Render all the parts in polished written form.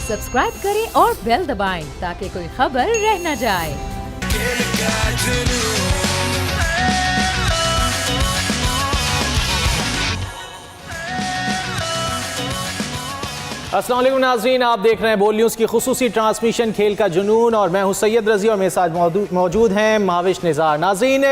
Subscribe करें और bell दबाएं ताकि कोई खबर रह न जाए। अस्सलाम वालेकुम नाज़रीन, आप देख रहे हैं बोल न्यूज़ की खुसूसी ट्रांसमिशन खेल का जुनून और मैं हूं सैयद रज़ी और मेरे साथ मौजूद हैं माविश निज़ार। नाज़रीन,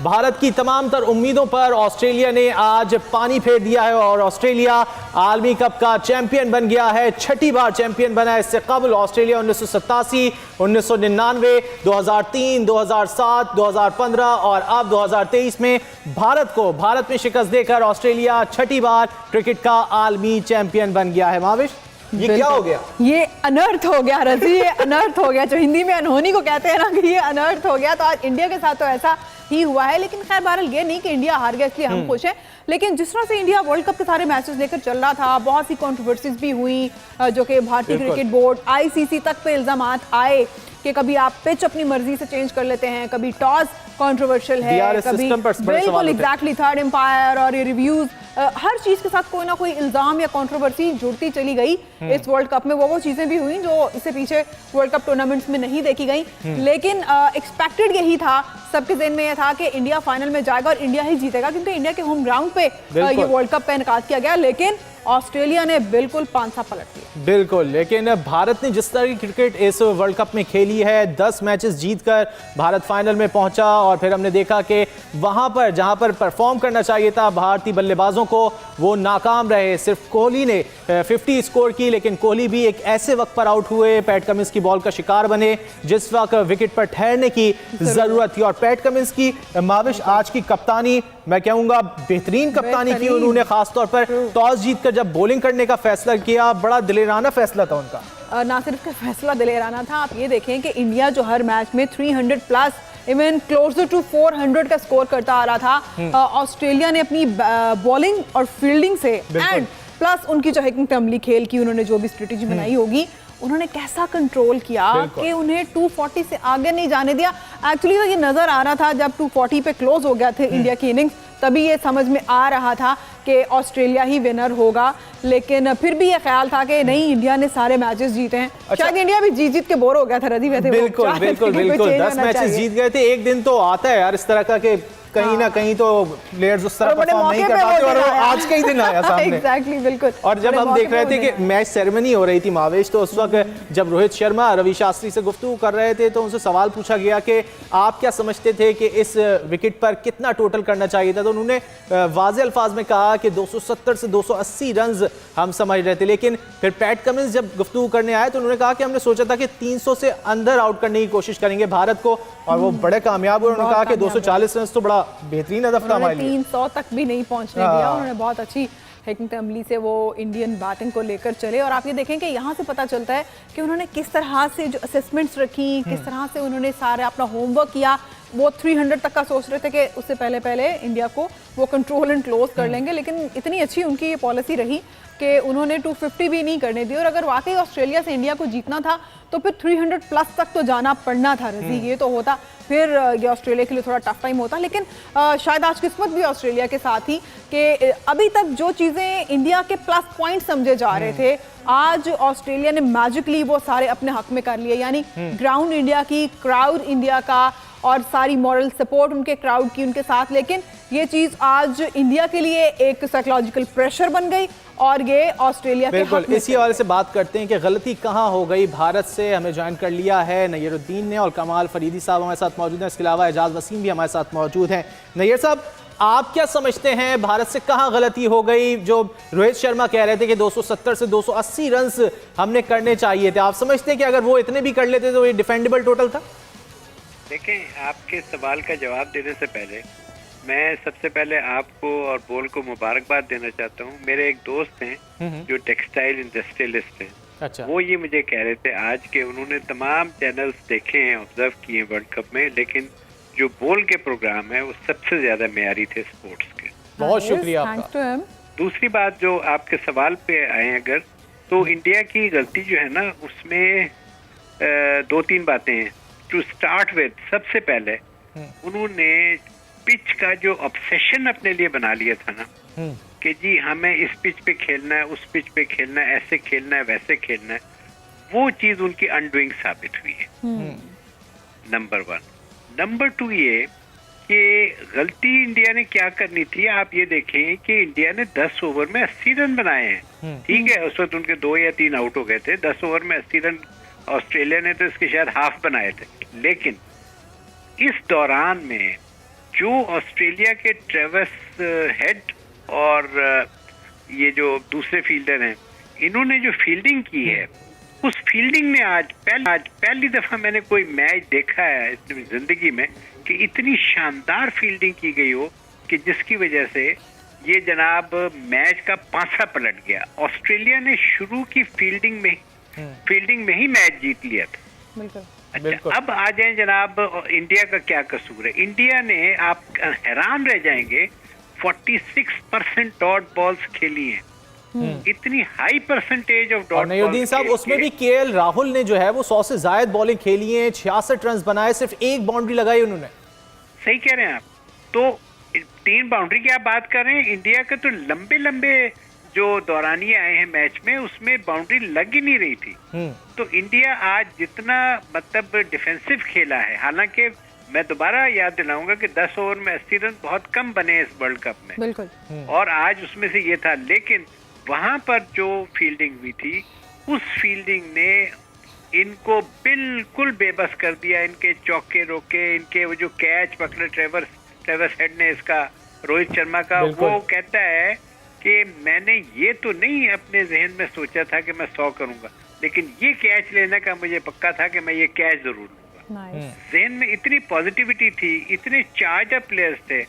भारत की तमाम तर उम्मीदों पर ऑस्ट्रेलिया ने आज पानी फेर दिया है और ऑस्ट्रेलिया आलमी कप का चैंपियन बन गया है। छठी बार चैंपियन बना है। इससे कबल ऑस्ट्रेलिया 1987, 1999, 2003, 2007, 2015 और अब 2023 में भारत में शिकस्त देकर ऑस्ट्रेलिया छठी बार क्रिकेट का आलमी चैंपियन बन गया है। माविश, ये क्या हो गया? ये अनर्थ हो गया रजी, ये अनर्थ हो गया। जो हिंदी में अनहोनी को कहते हैं ना कि ये अनर्थ हो गया। तो आज इंडिया के साथ तो ऐसा ही हुआ है, लेकिन खैर बहरहाल ये नहीं कि इंडिया हार गया इसलिए हम खुश हैं। लेकिन जिस तरह से इंडिया वर्ल्ड कप के सारे मैचेस लेकर चल रहा था, बहुत सी कंट्रोवर्सीज भी हुई जो कि भारतीय क्रिकेट बोर्ड ICC तक पे इल्जाम आए कि कभी आप पिच अपनी मर्जी से चेंज कर लेते हैं, कभी टॉस कंट्रोवर्शियल है, कभी बिल्कुल एग्जैक्टली थर्ड एम्पायर और ये रिव्यूज, हर चीज के साथ कोई ना कोई इल्जाम या कंट्रोवर्सी जुड़ती चली गई इस वर्ल्ड कप में। वो चीजें भी हुई जो इससे पीछे वर्ल्ड कप टूर्नामेंट्स में नहीं देखी गई। लेकिन एक्सपेक्टेड यही था, सबके ज़हन में यह था कि इंडिया फाइनल में जाएगा और इंडिया ही जीतेगा, क्योंकि इंडिया के होम ग्राउंड पे ये वर्ल्ड कप का इनेकाद किया गया। लेकिन ऑस्ट्रेलिया ने बिल्कुल पांसा पलट दिया। बिल्कुल, लेकिन भारत ने जिस तरह की क्रिकेट इस वर्ल्ड कप में खेली है, 10 मैचेस जीतकर भारत फाइनल में पहुंचा और फिर हमने देखा कि वहां पर जहां पर परफॉर्म करना चाहिए था भारतीय बल्लेबाजों को, वो नाकाम रहे। सिर्फ कोहली ने 50 स्कोर की, लेकिन कोहली भी एक ऐसे वक्त पर आउट हुए, पैट कमिंस की बॉल का शिकार बने जिस वक्त विकेट पर ठहरने की जरूरत थी। और पैट कमिंस की माविश आज की कप्तानी, मैं कहूंगा बेहतरीन कप्तानी की उन्होंने, खासतौर पर टॉस जीतकर जब बॉलिंग करने का फैसला किया, बड़ा दिलेराना फैसला था उनका। ना सिर्फ फैसला दिलेराना था, आप ये देखें कि इंडिया जो हर मैच में 300 प्लस, इवन क्लोजर टू 400 का स्कोर करता आ रहा था, ऑस्ट्रेलिया ने अपनी बॉलिंग और फील्डिंग से एंड प्लस उनकी जो हिकमत अमली खेल की, उन्होंने जो भी स्ट्रेटेजी बनाई होगी, उन्होंने कैसा कंट्रोल किया कि उन्हें 240 से आगे नहीं जाने दिया। एक्चुअली तो ये नजर आ रहा था जब 240 पे क्लोज हो गया थे इंडिया की इनिंग्स, तभी ये समझ में आ रहा था कि ऑस्ट्रेलिया ही विनर होगा। लेकिन फिर भी ये ख्याल था कि नहीं, इंडिया ने सारे मैचेस जीते हैं। अच्छा, शायद इंडिया भी जीत के बोर हो गया था रजी। वैसे बिल्कुल 10 मैचेस जीत गए थे। एक दिन तो आता है यार इस तरह का कि कहीं ना कहीं तो प्लेयर्स उस तरह परफॉर्म नहीं कर पाते और आज का ही दिन आया सामने। एग्जैक्टली, बिल्कुल। और जब हम देख रहे थे कि मैच सेरेमनी हो रही थी मावेश, तो उस वक्त जब रोहित शर्मा रवि शास्त्री से गुफ्तगू कर रहे थे तो उनसे सवाल पूछा गया कि आप क्या समझते थे कि इस विकेट पर कितना टोटल करना चाहिए था, तो उन्होंने वाज़े अल्फाज में कहा कि 270 से 280 रन हम समझ रहे थे। लेकिन फिर पैट कमिंस जब गुफ्तगू करने आए तो उन्होंने कहा कि हमने सोचा था कि 300 से अंदर आउट करने की कोशिश करेंगे भारत को, और वो बड़े कामयाब हुए। उन्होंने कहा कि 240 रन तो बड़ा बेहतरीन हदफ था हमारे लिए। 300 तक भी नहीं पहुंचने दिया। उन्होंने बहुत अच्छी हिकमत अमली से वो इंडियन बैटिंग को लेकर चले। और आप ये देखें कि यहाँ से पता चलता है कि उन्होंने किस तरह से जो असेसमेंट्स रखी, किस तरह से उन्होंने सारे अपना होमवर्क किया। वो 300 तक का सोच रहे थे कि उससे पहले इंडिया को वो कंट्रोल एंड क्लोज कर लेंगे, लेकिन इतनी अच्छी उनकी ये पॉलिसी रही कि उन्होंने 250 भी नहीं करने दी। और अगर वाकई ऑस्ट्रेलिया से इंडिया को जीतना था तो फिर 300 प्लस तक तो जाना पड़ना था रजी। ये तो होता, फिर ये ऑस्ट्रेलिया के लिए थोड़ा टफ टाइम होता। लेकिन शायद आज किस्मत भी ऑस्ट्रेलिया के साथ ही कि अभी तक जो चीज़ें इंडिया के प्लस पॉइंट समझे जा रहे थे, आज ऑस्ट्रेलिया ने मैजिकली वो सारे अपने हक में कर लिए। यानी ग्राउंड इंडिया की, क्राउड इंडिया का, और सारी मॉरल सपोर्ट उनके क्राउड की उनके साथ। लेकिन ये चीज़ आज इंडिया के लिए एक साइकोलॉजिकल प्रेशर बन गई और ये ऑस्ट्रेलिया के हक में। इसी हवाले से बात करते हैं कि गलती कहाँ हो गई भारत से। हमें ज्वाइन कर लिया है नय्यरुद्दीन ने और कमाल फरीदी साहब हमारे साथ मौजूद हैं। इसके अलावा एजाज वसीम भी हमारे साथ मौजूद हैं। नैयर साहब, आप क्या समझते हैं भारत से कहाँ गलती हो गई? जो रोहित शर्मा कह रहे थे कि 270 से 280 रन हमने करने चाहिए थे, आप समझते हैं कि अगर वो इतने भी कर लेते तो ये डिफेंडेबल टोटल था? देखें, आपके सवाल का जवाब देने से पहले मैं सबसे पहले आपको और बोल को मुबारकबाद देना चाहता हूँ। मेरे एक दोस्त हैं जो टेक्सटाइल इंडस्ट्रियलिस्ट हैं। अच्छा। वो ये मुझे कह रहे थे आज के उन्होंने तमाम चैनल्स देखे हैं, ऑब्जर्व किए वर्ल्ड कप में, लेकिन जो बोल के प्रोग्राम है वो सबसे ज्यादा मेयारी थे स्पोर्ट्स के। बहुत शुक्रिया आपका। दूसरी बात, जो आपके सवाल पे आए अगर, तो इंडिया की गलती जो है ना उसमें 2-3 बातें हैं। टू स्टार्ट विद, सबसे पहले उन्होंने पिच का जो ऑब्सेशन अपने लिए बना लिया था ना कि जी हमें इस पिच पे खेलना है, उस पिच पे खेलना है, ऐसे खेलना है, वैसे खेलना है, वो चीज उनकी अनडूइंग साबित हुई है, नंबर 1। नंबर 2 ये कि गलती इंडिया ने क्या करनी थी, आप ये देखें कि इंडिया ने 10 ओवर में 80 रन बनाए हैं, ठीक है, उस वक्त उनके 2 या 3 आउट हो गए थे। 10 ओवर में 80 रन ऑस्ट्रेलिया ने तो इसके शायद हाफ बनाए थे। लेकिन इस दौरान में जो ऑस्ट्रेलिया के ट्रेविस हेड और ये जो दूसरे फील्डर हैं, इन्होंने जो फील्डिंग की है, उस फील्डिंग में आज पहली दफा मैंने कोई मैच देखा है इतनी जिंदगी में कि इतनी शानदार फील्डिंग की गई हो कि जिसकी वजह से ये जनाब मैच का पासा पलट गया। ऑस्ट्रेलिया ने शुरू की फील्डिंग में ही मैच जीत लिया था। बिल्कुल। अच्छा, अब आ जाए जनाब इंडिया का क्या कसूर है। इंडिया ने, आप हैरान रह जाएंगे, 46% डॉट बॉल्स खेली हैं। इतनी हाई परसेंटेज ऑफ डॉट। नईउद्दीन साहब, उसमें भी केएल राहुल ने जो है वो 100 से ज्यादा बॉलिंग खेली है, 66 रन बनाए, सिर्फ एक बाउंड्री लगाई उन्होंने। सही कह रहे हैं आप। तो 3 बाउंड्री की आप बात कर रहे हैं, इंडिया के तो लंबे लंबे जो दौरानिये आए हैं मैच में, उसमें बाउंड्री लग ही नहीं रही थी। तो इंडिया आज जितना मतलब डिफेंसिव खेला है, हालांकि मैं दोबारा याद दिलाऊंगा कि 10 ओवर में 80 रन बहुत कम बने इस वर्ल्ड कप में, बिल्कुल, और आज उसमें से ये था। लेकिन वहां पर जो फील्डिंग हुई थी, उस फील्डिंग ने इनको बिल्कुल बेबस कर दिया। इनके चौके रोके, इनके वो जो कैच पकड़े ट्रेविस हेड ने इसका, रोहित शर्मा का, वो कहता है कि मैंने ये तो नहीं अपने जहन में सोचा था कि मैं 100 करूंगा, लेकिन ये कैच लेने का मुझे पक्का था कि मैं ये कैच जरूर लूंगा। जहन में इतनी पॉजिटिविटी थी, इतने चार्ज अप प्लेयर्स थे।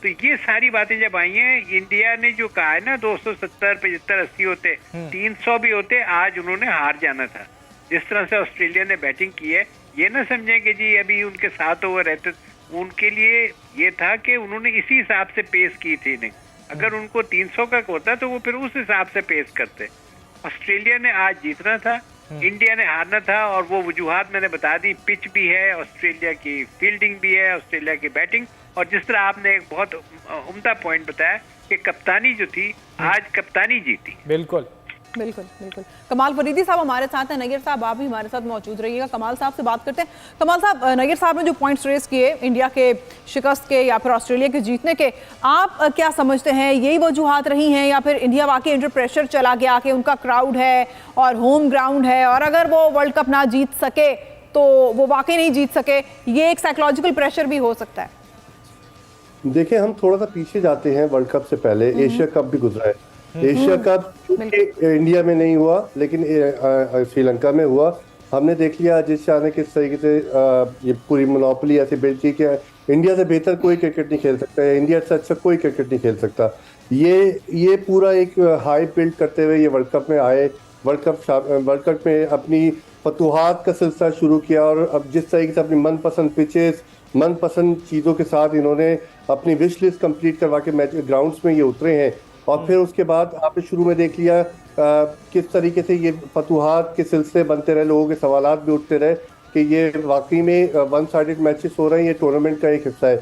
तो ये सारी बातें जब आई हैं, इंडिया ने जो कहा है ना 270, 75, 80 होते, 300 भी होते, आज उन्होंने हार जाना था। जिस तरह से ऑस्ट्रेलिया ने बैटिंग की है, ये ना समझें कि जी अभी उनके 7 ओवर रहते, उनके लिए ये था कि उन्होंने इसी हिसाब से पेस की थी। नहीं, अगर उनको 300 का होता तो वो फिर उस हिसाब से पेस करते। ऑस्ट्रेलिया ने आज जीतना था, इंडिया ने हारना था, और वो वजूहात मैंने बता दी। पिच भी है, ऑस्ट्रेलिया की फील्डिंग भी है, ऑस्ट्रेलिया की बैटिंग, और जिस तरह आपने एक बहुत उम्दा पॉइंट बताया कि कप्तानी जो थी, आज कप्तानी जीती। बिल्कुल बिल्कुल बिल्कुल। कमाल फरीदी साहब हमारे साथ हैं, नगीर साहब आप भी हमारे साथ मौजूद रहिएगा। कमाल साहब से बात करते हैं। कमाल साहब, नगीर साहब ने जो पॉइंट्स रेस किए इंडिया के शिकस्त के या फिर ऑस्ट्रेलिया के जीतने के, आप क्या समझते हैं, यही वजूहात रही हैं या फिर इंडिया वाकई अंडर प्रेशर चला गया कि उनका क्राउड है और होम ग्राउंड है, और अगर वो वर्ल्ड कप ना जीत सके तो वो वाकई नहीं जीत सके, ये एक साइकोलॉजिकल प्रेशर भी हो सकता है? देखिए, हम थोड़ा सा पीछे जाते हैं। वर्ल्ड कप से पहले एशिया कप भी गुजरा है। एशिया कप इंडिया में नहीं हुआ, लेकिन श्रीलंका में हुआ। हमने देख लिया अजीत शाह ने किस तरीके से ये पूरी मोनोपोली ऐसे बिल्ड की कि इंडिया से बेहतर कोई क्रिकेट नहीं खेल सकता है, इंडिया से अच्छा कोई क्रिकेट नहीं खेल सकता। ये पूरा एक हाई बिल्ड करते हुए ये वर्ल्ड कप में आए। वर्ल्ड कप में अपनी फतूहात का सिलसिला शुरू किया, और अब जिस तरीके से अपनी मनपसंद पिचेस, मनपसंद चीज़ों के साथ इन्होंने अपनी विश लिस्ट कंप्लीट करवा के मैच ग्राउंड्स में ये उतरे हैं। और फिर उसके बाद आपने शुरू में देख लिया किस तरीके से ये फतूहात के सिलसिले बनते रहे, लोगों के सवालात भी उठते रहे कि ये वाकई में वन साइडेड मैचेस हो रहे हैं, ये टूर्नामेंट का एक हिस्सा है।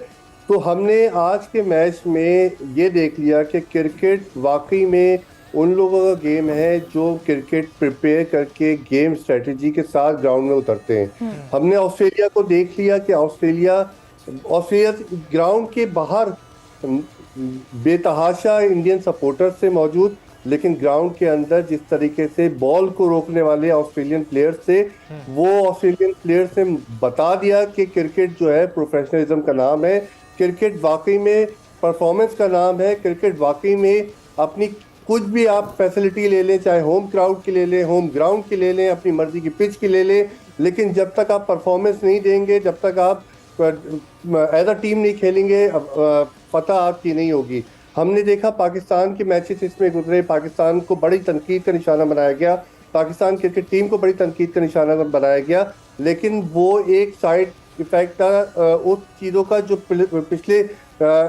तो हमने आज के मैच में ये देख लिया कि क्रिकेट वाकई में उन लोगों का गेम है जो क्रिकेट प्रिपेयर करके गेम स्ट्रेटजी के साथ ग्राउंड में उतरते हैं। हमने ऑस्ट्रेलिया को देख लिया कि ऑस्ट्रेलिया ग्राउंड के बाहर बेतहाशा इंडियन सपोर्टर से मौजूद, लेकिन ग्राउंड के अंदर जिस तरीके से बॉल को रोकने वाले ऑस्ट्रेलियन प्लेयर्स से, वो ऑस्ट्रेलियन प्लेयर्स ने बता दिया कि क्रिकेट जो है प्रोफेशनलिज्म का नाम है, क्रिकेट वाकई में परफॉर्मेंस का नाम है, क्रिकेट वाकई में अपनी कुछ भी आप फैसिलिटी ले लें, चाहे होम क्राउड की ले लें, होम ग्राउंड की ले लें, अपनी मर्जी की पिच की ले लें, लेकिन जब तक आप परफॉर्मेंस नहीं देंगे, जब तक आप एज अ टीम नहीं खेलेंगे, फतह आपकी नहीं होगी। हमने देखा पाकिस्तान के मैचेस इसमें गुजरे, पाकिस्तान को बड़ी तनकीद का निशाना बनाया गया, पाकिस्तान क्रिकेट टीम को बड़ी तनकीद का निशाना बनाया गया, लेकिन वो एक साइड इफेक्ट था उस चीज़ों का जो पिछले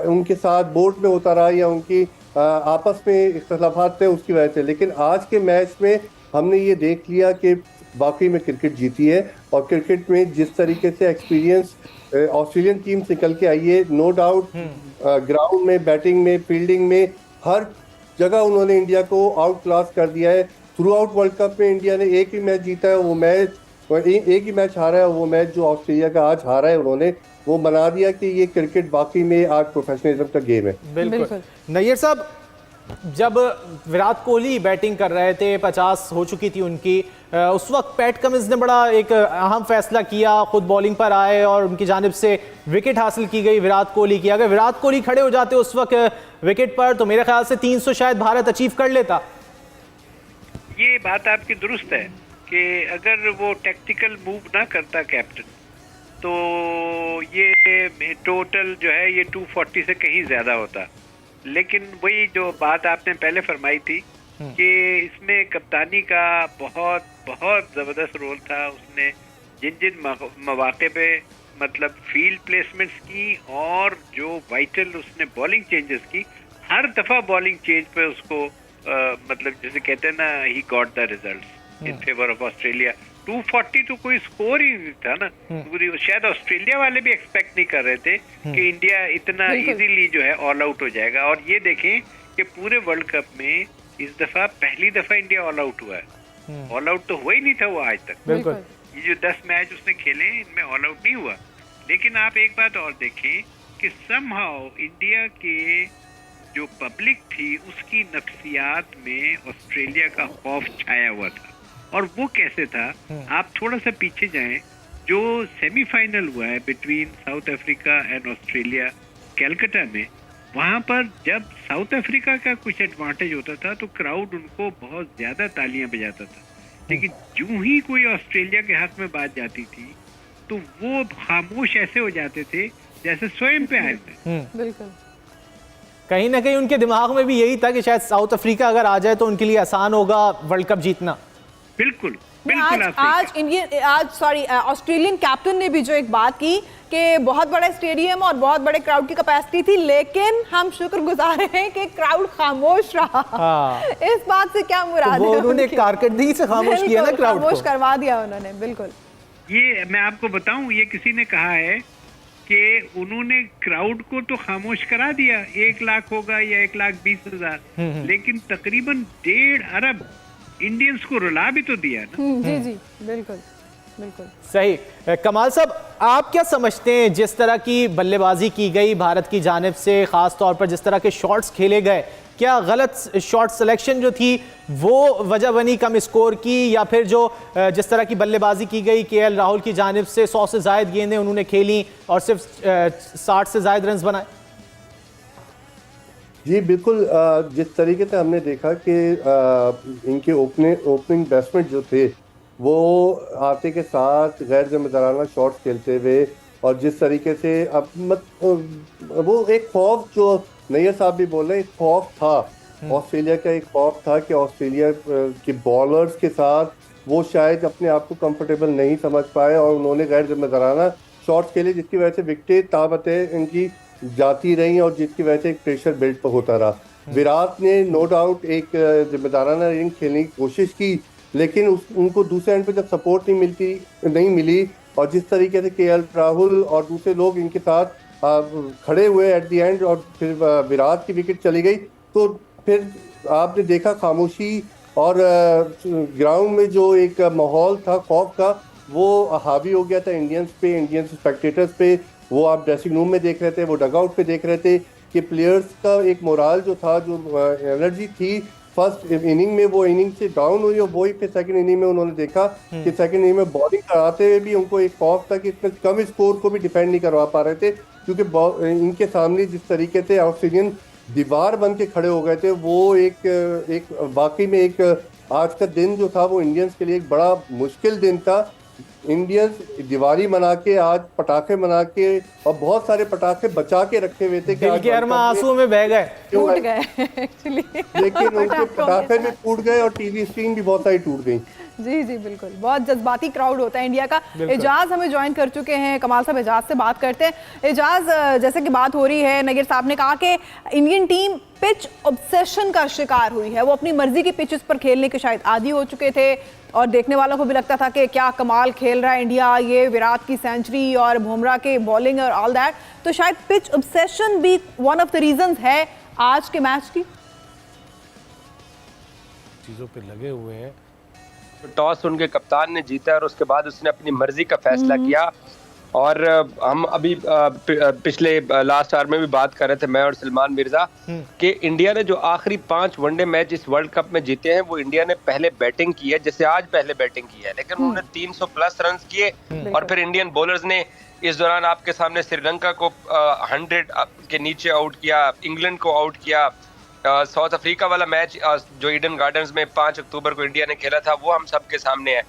उनके साथ बोर्ड में होता रहा या उनकी आपस में इख्तलाफात थे उसकी वजह से। लेकिन आज के मैच में हमने ये देख लिया कि वाकई में क्रिकेट जीती है, और क्रिकेट में जिस तरीके से एक्सपीरियंस ऑस्ट्रेलियन टीम निकल के आई है, नो डाउट ग्राउंड में, बैटिंग में, फील्डिंग में, हर जगह उन्होंने इंडिया को आउट क्लास कर दिया है। थ्रू आउट वर्ल्ड कप में इंडिया ने एक ही मैच जीता है, वो मैच एक ही मैच हारा है, वो मैच जो ऑस्ट्रेलिया का आज हारा है उन्होंने, वो बना दिया कि ये क्रिकेट वाकई में आज प्रोफेशनलिज्म का गेम है। बिल्कुल। नैयर साहब, जब विराट कोहली बैटिंग कर रहे थे, 50 हो चुकी थी उनकी, उस वक्त पैट कमिंस ने बड़ा एक अहम फैसला किया, खुद बॉलिंग पर आए और उनकी जानिब से विकेट हासिल की गई विराट कोहली की। अगर विराट कोहली खड़े हो जाते उस वक्त विकेट पर तो मेरे ख्याल से 300 शायद भारत अचीव कर लेता। ये बात आपकी दुरुस्त है कि अगर वो टैक्टिकल मूव ना करता कैप्टन, तो ये टोटल जो है ये 240 से कहीं ज्यादा होता। लेकिन वही जो बात आपने पहले फरमाई थी कि इसमें कप्तानी का बहुत बहुत जबरदस्त रोल था। उसने जिन जिन मौके पे मतलब फील्ड प्लेसमेंट्स की और जो वाइटल उसने बॉलिंग चेंजेस की, हर दफा बॉलिंग चेंज पे उसको मतलब जैसे कहते हैं ना, he got the results in favour of Australia. 240 तो कोई स्कोर ही नहीं था ना, शायद ऑस्ट्रेलिया वाले भी एक्सपेक्ट नहीं कर रहे थे कि इंडिया इतना इजीली जो है ऑल आउट हो जाएगा। और ये देखें कि पूरे वर्ल्ड कप में इस दफा पहली दफा इंडिया ऑल आउट हुआ है। ऑल आउट तो हुआ ही नहीं था वो आज तक। बिल्कुल। ये जो 10 मैच उसने खेले इनमें ऑल आउट नहीं हुआ। लेकिन आप एक बात और देखें कि समहाउ इंडिया के जो पब्लिक थी उसकी नफ्सियात में ऑस्ट्रेलिया का खौफ छाया हुआ था। और वो कैसे था, आप थोड़ा सा पीछे जाएं, जो सेमीफाइनल हुआ है between south Africa and Australia Calcutta में, वहां पर जब साउथ अफ्रीका का कुछ एडवांटेज होता था तो क्राउड उनको बहुत ज्यादा तालियां बजाता था। लेकिन यूं ही कोई ऑस्ट्रेलिया के हक में बात जाती थी तो वो खामोश ऐसे हो जाते थे जैसे स्वयं पे आए थे। बिल्कुल। कहीं ना कहीं उनके दिमाग में भी यही था कि शायद साउथ अफ्रीका अगर आ जाए तो उनके लिए आसान होगा वर्ल्ड कप जीतना। बिल्कुल। आज ऑस्ट्रेलियन कैप्टन ने भी जो एक बात की कि बहुत बड़ा स्टेडियम और बहुत बड़े क्राउड की कैपेसिटी थी, लेकिन हम शुक्रगुजार हैं कि क्राउड खामोश रहा। इस बात से क्या मुराद है? उन्होंने कारकर्दगी से खामोश किया ना, क्राउड खामोश करवा दिया उन्होंने। बिल्कुल। ये मैं आपको बताऊं, ये किसी ने कहा है कि उन्होंने क्राउड को तो खामोश करा दिया, 1 लाख होगा या 1,20,000, लेकिन तकरीबन 1.5 अरब इंडियंस को रुला भी तो दिया ना। जी जी बिल्कुल बिल्कुल सही। कमाल साहब, आप क्या समझते हैं जिस तरह की बल्लेबाजी की गई भारत की जानिब से, खास तौर पर जिस तरह के शॉट्स खेले गए, क्या गलत शॉट सिलेक्शन जो थी वो वजह बनी कम स्कोर की, या फिर जो जिस तरह की बल्लेबाजी की गई केएल राहुल की जानिब से 100 से ज़ायद गेंदें उन्होंने खेली और सिर्फ 60 से ज़ायद रन बनाए? जी बिल्कुल। जिस तरीके से हमने देखा कि इनके ओपनिंग बैट्समैन जो थे वो आते के साथ गैर जिम्मेदाराना शॉट्स खेलते हुए, और जिस तरीके से वो एक खौफ, जो नैयर साहब भी बोल रहे हैं, एक खौफ था ऑस्ट्रेलिया का, एक खौफ था कि ऑस्ट्रेलिया के बॉलर्स के साथ वो शायद अपने आप को कंफर्टेबल नहीं समझ पाए और उन्होंने गैर जिम्मेदाराना शॉट्स खेले, जिसकी वजह से विकेटें ताबतें इनकी जाती रही और जिसकी वजह से एक प्रेशर बिल्ड होता रहा। विराट ने नो डाउट एक जिम्मेदाराना इनिंग खेलने की कोशिश की, लेकिन उनको दूसरे एंड पे जब सपोर्ट नहीं मिली और जिस तरीके से केएल राहुल और दूसरे लोग इनके साथ खड़े हुए एट द एंड और फिर विराट की विकेट चली गई, तो फिर आपने देखा खामोशी और ग्राउंड में जो एक माहौल था खौफ का, वो हावी हो गया था इंडियन स्पेक्टेटर्स पे। वो आप ड्रेसिंग रूम में देख रहे थे, वो डगआउट पे देख रहे थे कि प्लेयर्स का एक मोराल जो था, जो एनर्जी थी फर्स्ट इनिंग में, वो इनिंग से डाउन हुई और वही फिर सेकंड इनिंग में उन्होंने देखा कि सेकंड इनिंग में बॉलिंग कराते हुए भी उनको एक खौफ था कि इतने कम स्कोर को भी डिफेंड नहीं करवा पा रहे थे, क्योंकि इनके सामने जिस तरीके से ऑस्ट्रेलियन दीवार बन के खड़े हो गए थे, वो एक वाकई में एक आज का दिन जो था वो इंडियंस के लिए एक बड़ा मुश्किल दिन था। इंडियंस दीवारी मना के, आज पटाखे मना के, और बहुत सारे पटाखे बचा के रखे हुए थे, दिल के अरमा आंसू में बह गए, टूट गए एक्चुअली, लेकिन उनके पटाखे भी टूट गए और टीवी स्क्रीन भी बहुत सारी टूट गई। जी जी बिल्कुल। बहुत जज्बाती क्राउड होता है इंडिया का। एजाज हमें ज्वाइन कर चुके हैं। कमाल साहब, एजाज से बात करते हैं। एजाज, जैसे कि बात हो रही है, नगीर साहब ने कहा कि इंडियन टीम पिच ऑब्सेशन का शिकार हुई है। वो अपनी मर्जी की पिचेस पर खेलने के शायद आदी हो चुके थे और देखने वालों को भी लगता था कि क्या कमाल खेल रहा है इंडिया, ये विराट की सेंचुरी और बुमराह के बॉलिंग और ऑल दैट। तो शायद पिच ऑब्सेशन भी वन ऑफ द रीजंस है आज के मैच की। चीज़ों पे लगे हुए हैं। टॉस उनके कप्तान ने जीता और उसके बाद उसने अपनी मर्जी का फैसला किया। और हम अभी पिछले लास्ट आवर में भी बात कर रहे थे, मैं और सलमान मिर्जा, कि इंडिया ने जो आखिरी 5 वनडे मैच इस वर्ल्ड कप में जीते हैं वो इंडिया ने पहले बैटिंग की है, जैसे आज पहले बैटिंग की है, लेकिन उन्होंने 300 प्लस रन किए और फिर इंडियन बॉलर्स ने इस दौरान आपके सामने श्रीलंका को 100 के नीचे आउट किया, इंग्लैंड को आउट किया। साउथ अफ्रीका वाला मैच जो ईडन गार्डन्स में 5 अक्टूबर को इंडिया ने खेला था वो हम सबके सामने है।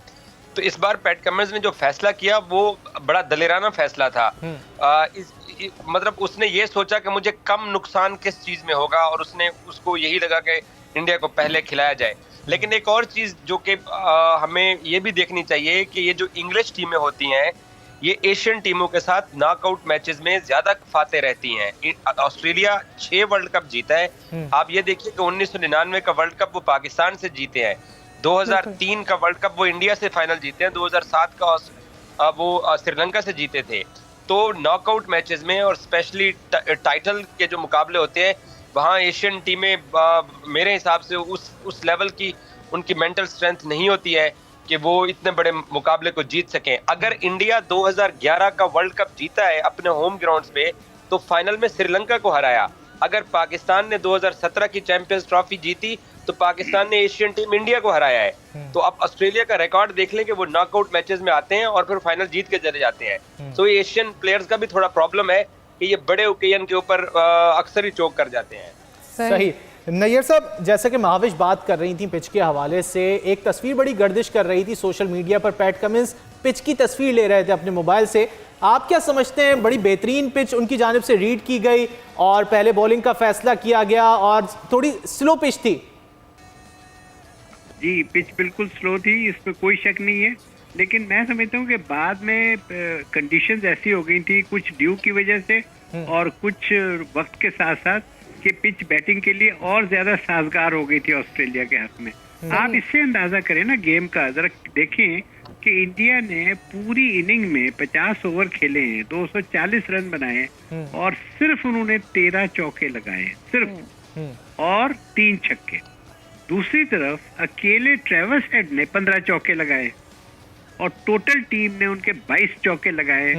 तो इस बार पैट कमिंस ने जो फैसला किया वो बड़ा दलेराना फैसला था। मतलब उसने ये सोचा कि मुझे कम नुकसान किस चीज में होगा और उसको यही लगा कि इंडिया को पहले खिलाया जाए। लेकिन एक और चीज जो कि हमें ये भी देखनी चाहिए कि ये जो इंग्लिश टीमें होती हैं ये एशियन टीमों के साथ नॉकआउट मैचेस में ज्यादा फाते रहती हैं। ऑस्ट्रेलिया 6 वर्ल्ड कप जीता है। आप ये देखिए कि 1999 का वर्ल्ड कप वो पाकिस्तान से जीते हैं, 2003 का वर्ल्ड कप वो इंडिया से फाइनल जीते हैं, 2007 का वो श्रीलंका से जीते थे। तो नॉकआउट मैचेस में और स्पेशली टाइटल के जो मुकाबले होते हैं वहाँ एशियन टीमें मेरे हिसाब से उस लेवल की उनकी मेंटल स्ट्रेंथ नहीं होती है कि वो इतने बड़े मुकाबले को जीत सकें। अगर इंडिया 2011 का वर्ल्ड कप जीता है अपने होम ग्राउंड्स पे तो फाइनल में श्रीलंका को हराया। अगर पाकिस्तान ने 2017 की चैंपियंस ट्रॉफी जीती तो पाकिस्तान ने एशियन टीम इंडिया को हराया है। तो अब ऑस्ट्रेलिया का रिकॉर्ड देख लें कि वो नॉकआउट मैचेस में आते हैं और फिर फाइनल जीत के चले जाते हैं। तो ये एशियन प्लेयर्स का भी थोड़ा प्रॉब्लम है कि ये बड़े ओकेजन के ऊपर अक्सर ही चोक कर जाते हैं। सही। नैयर साहब, जैसे कि महाविश बात कर रही थी पिच के हवाले से, एक तस्वीर बड़ी गर्दिश कर रही थी सोशल मीडिया पर, पैट कमिंस पिच की तस्वीर ले रहे थे अपने मोबाइल से। आप क्या समझते हैं, बड़ी बेहतरीन पिच उनकी जानिब से रीड की गई और पहले बॉलिंग का फैसला किया गया और थोड़ी स्लो पिच थी? जी, पिच बिल्कुल स्लो थी, इसमें कोई शक नहीं है। लेकिन मैं समझता हूँ कि बाद में कंडीशंस ऐसी हो गई थी, कुछ ड्यू की वजह से और कुछ वक्त के साथ साथ, कि पिच बैटिंग के लिए और ज्यादा साजगार हो गई थी ऑस्ट्रेलिया के हक में। आप इससे अंदाजा करें ना गेम का, जरा देखें कि इंडिया ने पूरी इनिंग में 50 ओवर खेले हैं, 240 रन बनाए और सिर्फ उन्होंने 13 चौके लगाए, सिर्फ, और 3 छक्के। दूसरी तरफ अकेले ट्रेविस हेड ने 15 चौके लगाए और टोटल टीम ने उनके 22 चौके लगाए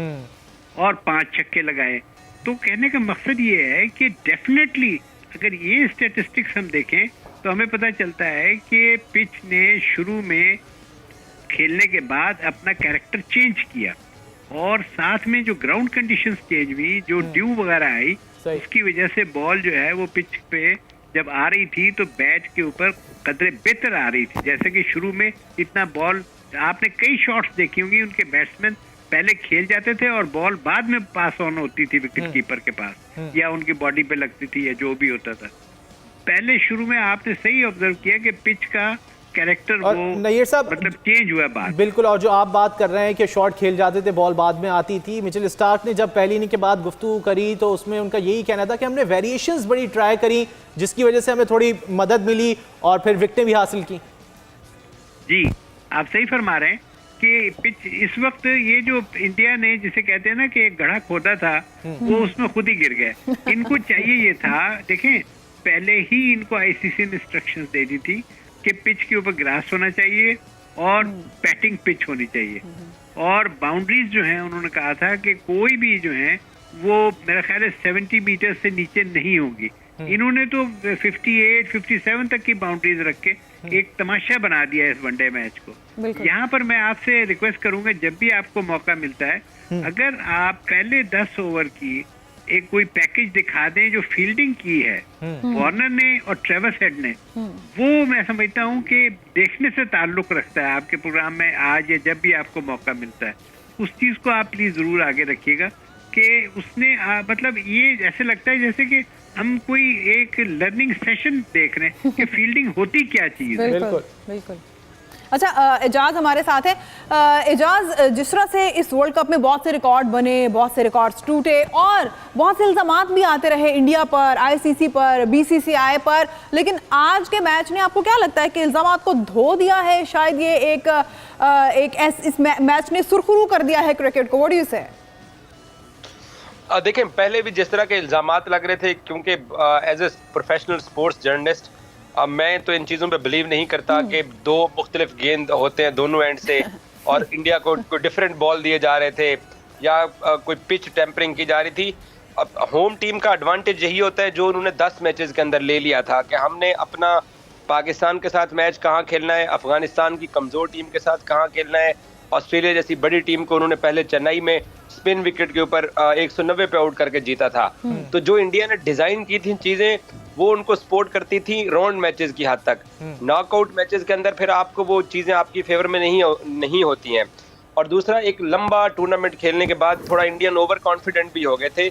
और 5 छक्के लगाए। तो कहने का मकसद ये है कि डेफिनेटली अगर ये स्टैटिस्टिक्स हम देखें तो हमें पता चलता है कि पिच ने शुरू में खेलने के बाद अपना कैरेक्टर चेंज किया और साथ में जो ग्राउंड कंडीशंस चेंज हुई, जो ड्यू वगैरह आई, उसकी वजह से बॉल जो है वो पिच पे जब आ रही थी तो बैट के ऊपर कदरे बेहतर आ रही थी। जैसे कि शुरू में इतना बॉल, आपने कई शॉट्स देखी होंगी, उनके बैट्समैन पहले खेल जाते थे और बॉल बाद में पास ऑन होती थी विकेट कीपर के पास या उनकी बॉडी पे लगती थी या जो भी होता था। पहले शुरू में आपने सही ऑब्जर्व किया कि पिच का कैरेक्टर वो नैयर साहब मतलब चेंज हुआ बात। बिल्कुल। और जो आप बात कर रहे हैं कि शॉट खेल जाते थे, बॉल बाद में आती थी, मिचेल स्टार्क ने जब पहली इनिंग के बाद गुफ्तगू करी तो उसमें उनका यही कहना था कि हमने वेरिएशंस बड़ी ट्राई करी जिसकी वजह से हमें थोड़ी मदद मिली और फिर विकेटें भी हासिल की। जी, आप सही फरमा रहे हैं कि पिच इस वक्त ये जो इंडिया ने जिसे कहते हैं ना कि एक गड्ढा खोदा था वो उसमें खुद ही गिर गए। इनको चाहिए ये था, देखें पहले ही इनको आईसीसी ने इंस्ट्रक्शंस दे दी थी कि पिच के ऊपर ग्रास होना चाहिए और बैटिंग पिच होनी चाहिए और बाउंड्रीज जो हैं उन्होंने कहा था कि कोई भी जो है वो मेरा ख्याल है 70 मीटर से नीचे नहीं होगी। इन्होंने तो 58, 57 तक की बाउंड्रीज रख के एक तमाशा बना दिया इस वनडे मैच को। यहाँ पर मैं आपसे रिक्वेस्ट करूंगा, जब भी आपको मौका मिलता है, अगर आप पहले 10 ओवर की एक कोई पैकेज दिखा दें जो फील्डिंग की है वार्नर ने और ट्रेविस हेड ने, वो मैं समझता हूँ कि देखने से ताल्लुक रखता है आपके प्रोग्राम में आज या जब भी आपको मौका मिलता है। उस चीज को आप प्लीज जरूर आगे रखिएगा कि उसने मतलब ये ऐसे लगता है जैसे कि हम कोई एक लर्निंग सेशन देख रहे हैं कि फील्डिंग होती क्या चीज है। बिल्कुल बिल्कुल। अच्छा, एजाज हमारे साथ है। एजाज, जिस तरह से इस वर्ल्ड कप में बहुत से रिकॉर्ड बने, बहुत से रिकॉर्ड्स टूटे और बहुत से इल्जामात भी आते रहे इंडिया पर, आईसीसी पर, बीसीसीआई पर, लेकिन आज के मैच ने आपको क्या लगता है कि इल्जामात को धो दिया है? शायद ये इस मैच ने सुरखरू कर दिया है क्रिकेट को। व्हाट डू यू से? देखें, पहले भी जिस तरह के इल्जामात लग रहे थे, क्योंकि as a professional sports journalist अब मैं तो इन चीज़ों पे बिलीव नहीं करता कि दो मुख्तलिफ गेंद होते हैं दोनों एंड से और इंडिया को कोई डिफरेंट बॉल दिए जा रहे थे या कोई पिच टेम्परिंग की जा रही थी। अब होम टीम का एडवांटेज यही होता है जो उन्होंने 10 मैचेस के अंदर ले लिया था कि हमने अपना पाकिस्तान के साथ मैच कहाँ खेलना है, अफगानिस्तान की कमज़ोर टीम के साथ कहाँ खेलना है, ऑस्ट्रेलिया जैसी बड़ी टीम को उन्होंने पहले चेन्नई में स्पिन विकेट के ऊपर 190 पे आउट करके जीता था। तो जो इंडिया ने डिजाइन की थी चीजें वो उनको सपोर्ट करती थी राउंड मैचेस की हद तक। नॉकआउट मैचेस के अंदर फिर आपको वो चीजें आपकी फेवर में नहीं होती हैं। और दूसरा, एक लंबा टूर्नामेंट खेलने के बाद थोड़ा इंडियन ओवर कॉन्फिडेंट भी हो गए थे।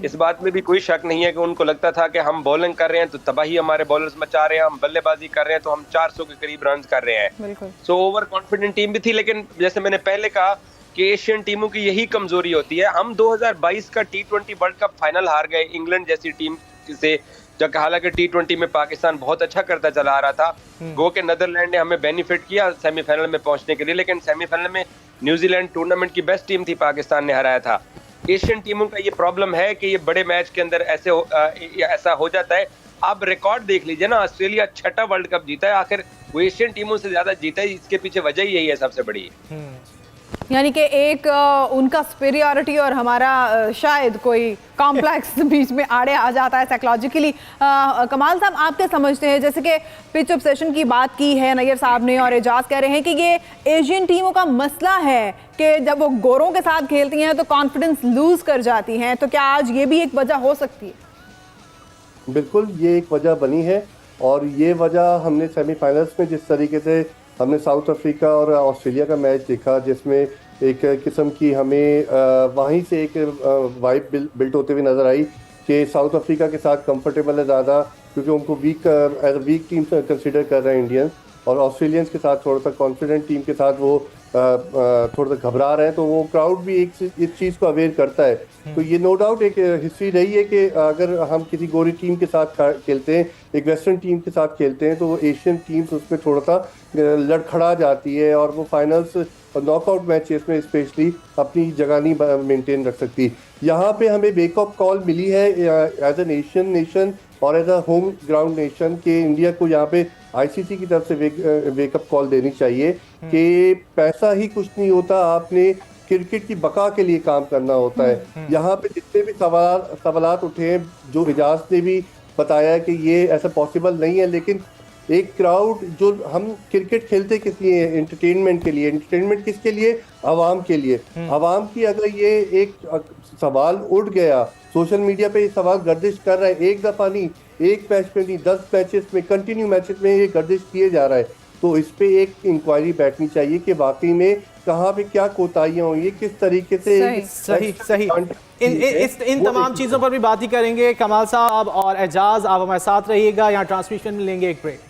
इस बात में भी कोई शक नहीं है कि उनको लगता था कि हम बॉलिंग कर रहे हैं तो तबाही हमारे बॉलर्स मचा रहे हैं, हम बल्लेबाजी कर रहे हैं तो हम 400 के करीब रन कर रहे हैं। सो ओवर कॉन्फिडेंट टीम भी थी। लेकिन जैसे मैंने पहले कहा कि एशियन टीमों की यही कमजोरी होती है। हम 2022 का T20 वर्ल्ड कप फाइनल हार गए इंग्लैंड जैसी टीम से, जबकि हालांकि T20 में पाकिस्तान बहुत अच्छा करता चला आ रहा था। गो के नीदरलैंड ने हमें बेनिफिट किया सेमीफाइनल में पहुंचने के लिए, लेकिन सेमीफाइनल में न्यूजीलैंड टूर्नामेंट की बेस्ट टीम थी, पाकिस्तान ने हराया था। एशियन टीमों का ये प्रॉब्लम है कि ये बड़े मैच के अंदर ऐसा हो जाता है। आप रिकॉर्ड देख लीजिए ना, ऑस्ट्रेलिया 6ठा वर्ल्ड कप जीता है, आखिर वो एशियन टीमों से ज्यादा जीता है। इसके पीछे वजह ही यही है सबसे बड़ी। यानी कि एक उनका सुपीरियरिटी और हमारा शायद कोई कॉम्प्लेक्स बीच में आड़े आ जाता है साइकोलॉजिकली। कमाल साहब, आप क्या समझते हैं, जैसे कि पिच ऑब्सेशन की बात की है नैयर साहब ने और एजाज कह रहे हैं कि ये एशियन टीमों का मसला है कि जब वो गोरों के साथ खेलती हैं तो कॉन्फिडेंस लूज कर जाती हैं, तो क्या आज ये भी एक वजह हो सकती है? बिल्कुल, ये एक वजह बनी है और ये वजह हमने सेमीफाइनल्स में जिस तरीके से हमने साउथ अफ्रीका और ऑस्ट्रेलिया का मैच देखा, जिसमें एक किस्म की हमें वहीं से एक वाइब बिल्ट होते हुए नज़र आई कि साउथ अफ्रीका के साथ कंफर्टेबल है ज़्यादा, क्योंकि उनको as a weak team consider कर रहे हैं इंडियंस, और ऑस्ट्रेलियंस के साथ थोड़ा सा कॉन्फिडेंट टीम के साथ वो थोड़ा सा घबरा रहे हैं। तो वो क्राउड भी इस चीज़ को अवेयर करता है। तो ये नो डाउट एक हिस्ट्री रही है कि अगर हम किसी गोरी टीम के साथ खेलते हैं, एक वेस्टर्न टीम के साथ खेलते हैं, तो वो एशियन टीम्स उसमें थोड़ा सा लड़खड़ा जाती है और वो फाइनल्स और नॉकआउट मैचेस में स्पेशली अपनी जगह नहीं मेंटेन रख सकती। यहाँ पे हमें वेकअप कॉल मिली है एज एन एशियन नेशन और as a home ground nation के इंडिया को यहाँ पे आईसीसी की तरफ से वेकअप कॉल देनी चाहिए कि पैसा ही कुछ नहीं होता, आपने क्रिकेट की बका के लिए काम करना होता है। यहाँ पे जितने भी सवालात उठे हैं, जो इजाज ने भी बताया कि ये ऐसा पॉसिबल नहीं है, लेकिन एक क्राउड, जो हम क्रिकेट खेलते किस लिए, एंटरटेनमेंट के लिए। एंटरटेनमेंट किसके लिए? आवाम के लिए। आवाम की अगर ये एक सवाल उठ गया, सोशल मीडिया पे ये सवाल गर्दिश कर रहा है, एक दफ़ा नहीं, एक मैच में नहीं, 10 मैचेस में, कंटिन्यू मैचेस में ये गर्दिश किए जा रहा है, तो इस पे एक इंक्वायरी बैठनी चाहिए कि वाकई में कहाँ पे क्या कोताहियां हुई, किस तरीके से सही इन तमाम चीज़ों पर भी बात ही करेंगे। कमाल साहब और एजाज, आप हमारे साथ रहिएगा। यहाँ ट्रांसमिशन में लेंगे एक ब्रेक।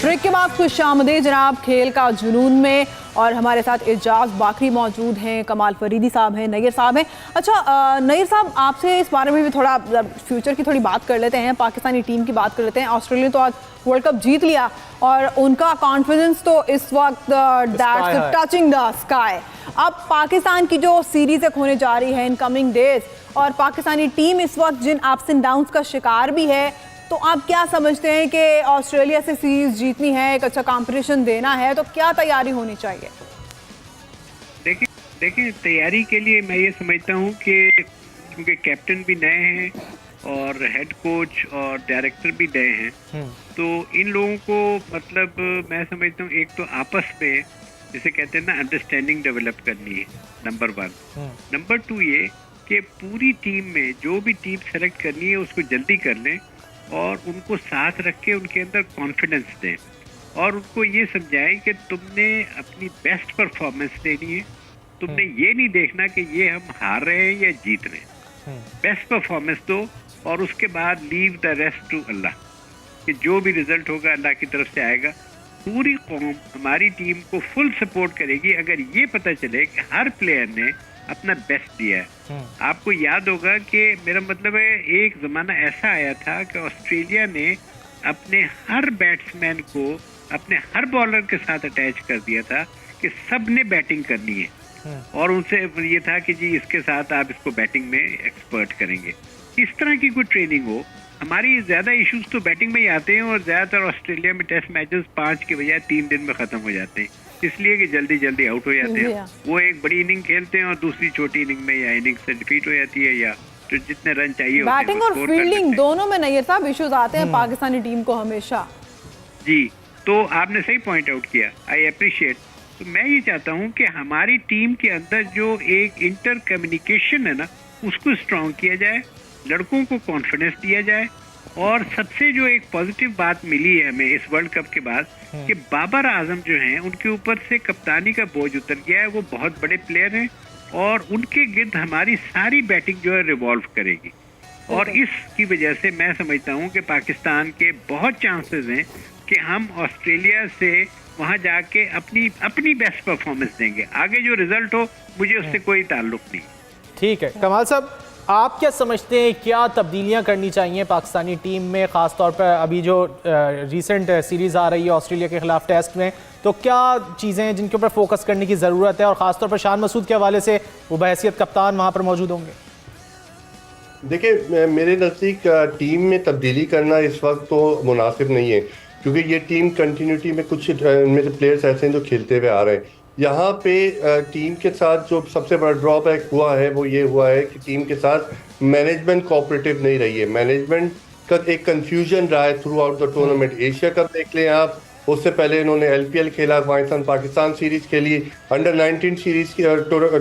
ब्रेक के बाद खुशामदीद जनाब खेल का जुनून में, और हमारे साथ एजाज बाकरी मौजूद हैं, कमाल फरीदी साहब हैं, नैयर साहब हैं। अच्छा नैयर साहब, आपसे इस बारे में भी थोड़ा फ्यूचर की थोड़ी बात कर लेते हैं, पाकिस्तानी टीम की बात कर लेते हैं। ऑस्ट्रेलिया ने तो आज वर्ल्ड कप जीत लिया और उनका कॉन्फिडेंस तो इस वक्त दैट्स टचिंग द स्काई। अब पाकिस्तान की जो सीरीज होने जा रही है इन कमिंग डेज, और पाकिस्तानी टीम इस वक्त जिन अप्स एंड डाउन्स का शिकार भी है, तो आप क्या समझते हैं कि ऑस्ट्रेलिया से सीरीज जीतनी है, एक अच्छा कंपटीशन देना है, तो क्या तैयारी होनी चाहिए? देखिए तैयारी के लिए मैं ये समझता हूँ कि क्योंकि कैप्टन भी नए हैं और हेड कोच और डायरेक्टर भी नए हैं, तो इन लोगों को मतलब मैं समझता हूँ एक तो आपस में जिसे कहते हैं ना अंडरस्टैंडिंग डेवलप करनी है, नंबर 1। नंबर 2 ये कि पूरी टीम में जो भी टीम सेलेक्ट करनी है उसको जल्दी कर लें और उनको साथ रख के उनके अंदर कॉन्फिडेंस दें और उनको ये समझाएं कि तुमने अपनी बेस्ट परफॉर्मेंस देनी है, तुमने ये नहीं देखना कि ये हम हार रहे हैं या जीत रहे हैं। बेस्ट परफॉर्मेंस दो और उसके बाद leave the rest to Allah, कि जो भी रिजल्ट होगा अल्लाह की तरफ से आएगा। पूरी कौम हमारी टीम को फुल सपोर्ट करेगी अगर ये पता चले कि हर प्लेयर ने अपना बेस्ट दिया है। आपको याद होगा कि मेरा मतलब है एक ज़माना ऐसा आया था कि ऑस्ट्रेलिया ने अपने हर बैट्समैन को अपने हर बॉलर के साथ अटैच कर दिया था कि सब ने बैटिंग करनी है और उनसे ये था कि जी इसके साथ आप इसको बैटिंग में एक्सपर्ट करेंगे। इस तरह की कोई ट्रेनिंग हो। हमारी ज्यादा इश्यूज तो बैटिंग में ही आते हैं और ज्यादातर ऑस्ट्रेलिया में टेस्ट मैचेस 5 के बजाय 3 दिन में खत्म हो जाते हैं, इसलिए कि जल्दी जल्दी आउट हो जाते हैं। वो एक बड़ी इनिंग खेलते हैं और दूसरी छोटी इनिंग में या इनिंग से डिफीट हो जाती है या तो जितने रन चाहिए बैटिंग और फील्डिंग दोनों में नैयर साहब इश्यूज आते हैं पाकिस्तानी टीम को हमेशा। जी, तो आपने सही पॉइंट आउट किया, आई अप्रिशिएट। तो मैं ये चाहता हूँ कि हमारी टीम के अंदर जो एक इंटर कम्युनिकेशन है ना, उसको स्ट्रॉन्ग किया जाए, लड़कों को कॉन्फिडेंस दिया जाए। और सबसे जो एक पॉजिटिव बात मिली है हमें इस वर्ल्ड कप के बाद कि बाबर आजम जो हैं उनके ऊपर से कप्तानी का बोझ उतर गया है। वो बहुत बड़े प्लेयर हैं और उनके गिर्द हमारी सारी बैटिंग जो है रिवॉल्व करेगी और इसकी वजह से मैं समझता हूँ कि पाकिस्तान के बहुत चांसेस हैं कि हम ऑस्ट्रेलिया से वहाँ जाके अपनी बेस्ट परफॉर्मेंस देंगे। आगे जो रिजल्ट हो मुझे उससे कोई ताल्लुक नहीं। ठीक है कमाल साहब, आप क्या समझते हैं क्या तब्दीलियां करनी चाहिए पाकिस्तानी टीम में, ख़ास तौर पर अभी जो रीसेंट सीरीज़ आ रही है ऑस्ट्रेलिया के खिलाफ टेस्ट में, तो क्या चीज़ें हैं जिनके ऊपर फोकस करने की ज़रूरत है और ख़ास तौर पर शान मसूद के हवाले से वो बहैसियत कप्तान वहाँ पर मौजूद होंगे? देखिए मेरे नज़दीक टीम में तब्दीली करना इस वक्त तो मुनासिब नहीं है, क्योंकि ये टीम कंटिन्यूटी में कुछ इनमें से प्लेयर्स ऐसे हैं जो खेलते हुए आ रहे हैं। यहाँ पे टीम के साथ जो सबसे बड़ा ड्रॉबैक हुआ है वो ये हुआ है कि टीम के साथ मैनेजमेंट कोऑपरेटिव नहीं रही है। मैनेजमेंट का एक कंफ्यूजन रहा है through out the tournament. Asia cup देख लें आप, उससे पहले इन्होंने एलपीएल खेला, अफगानिस्तान पाकिस्तान सीरीज खेली, अंडर 19 सीरीज की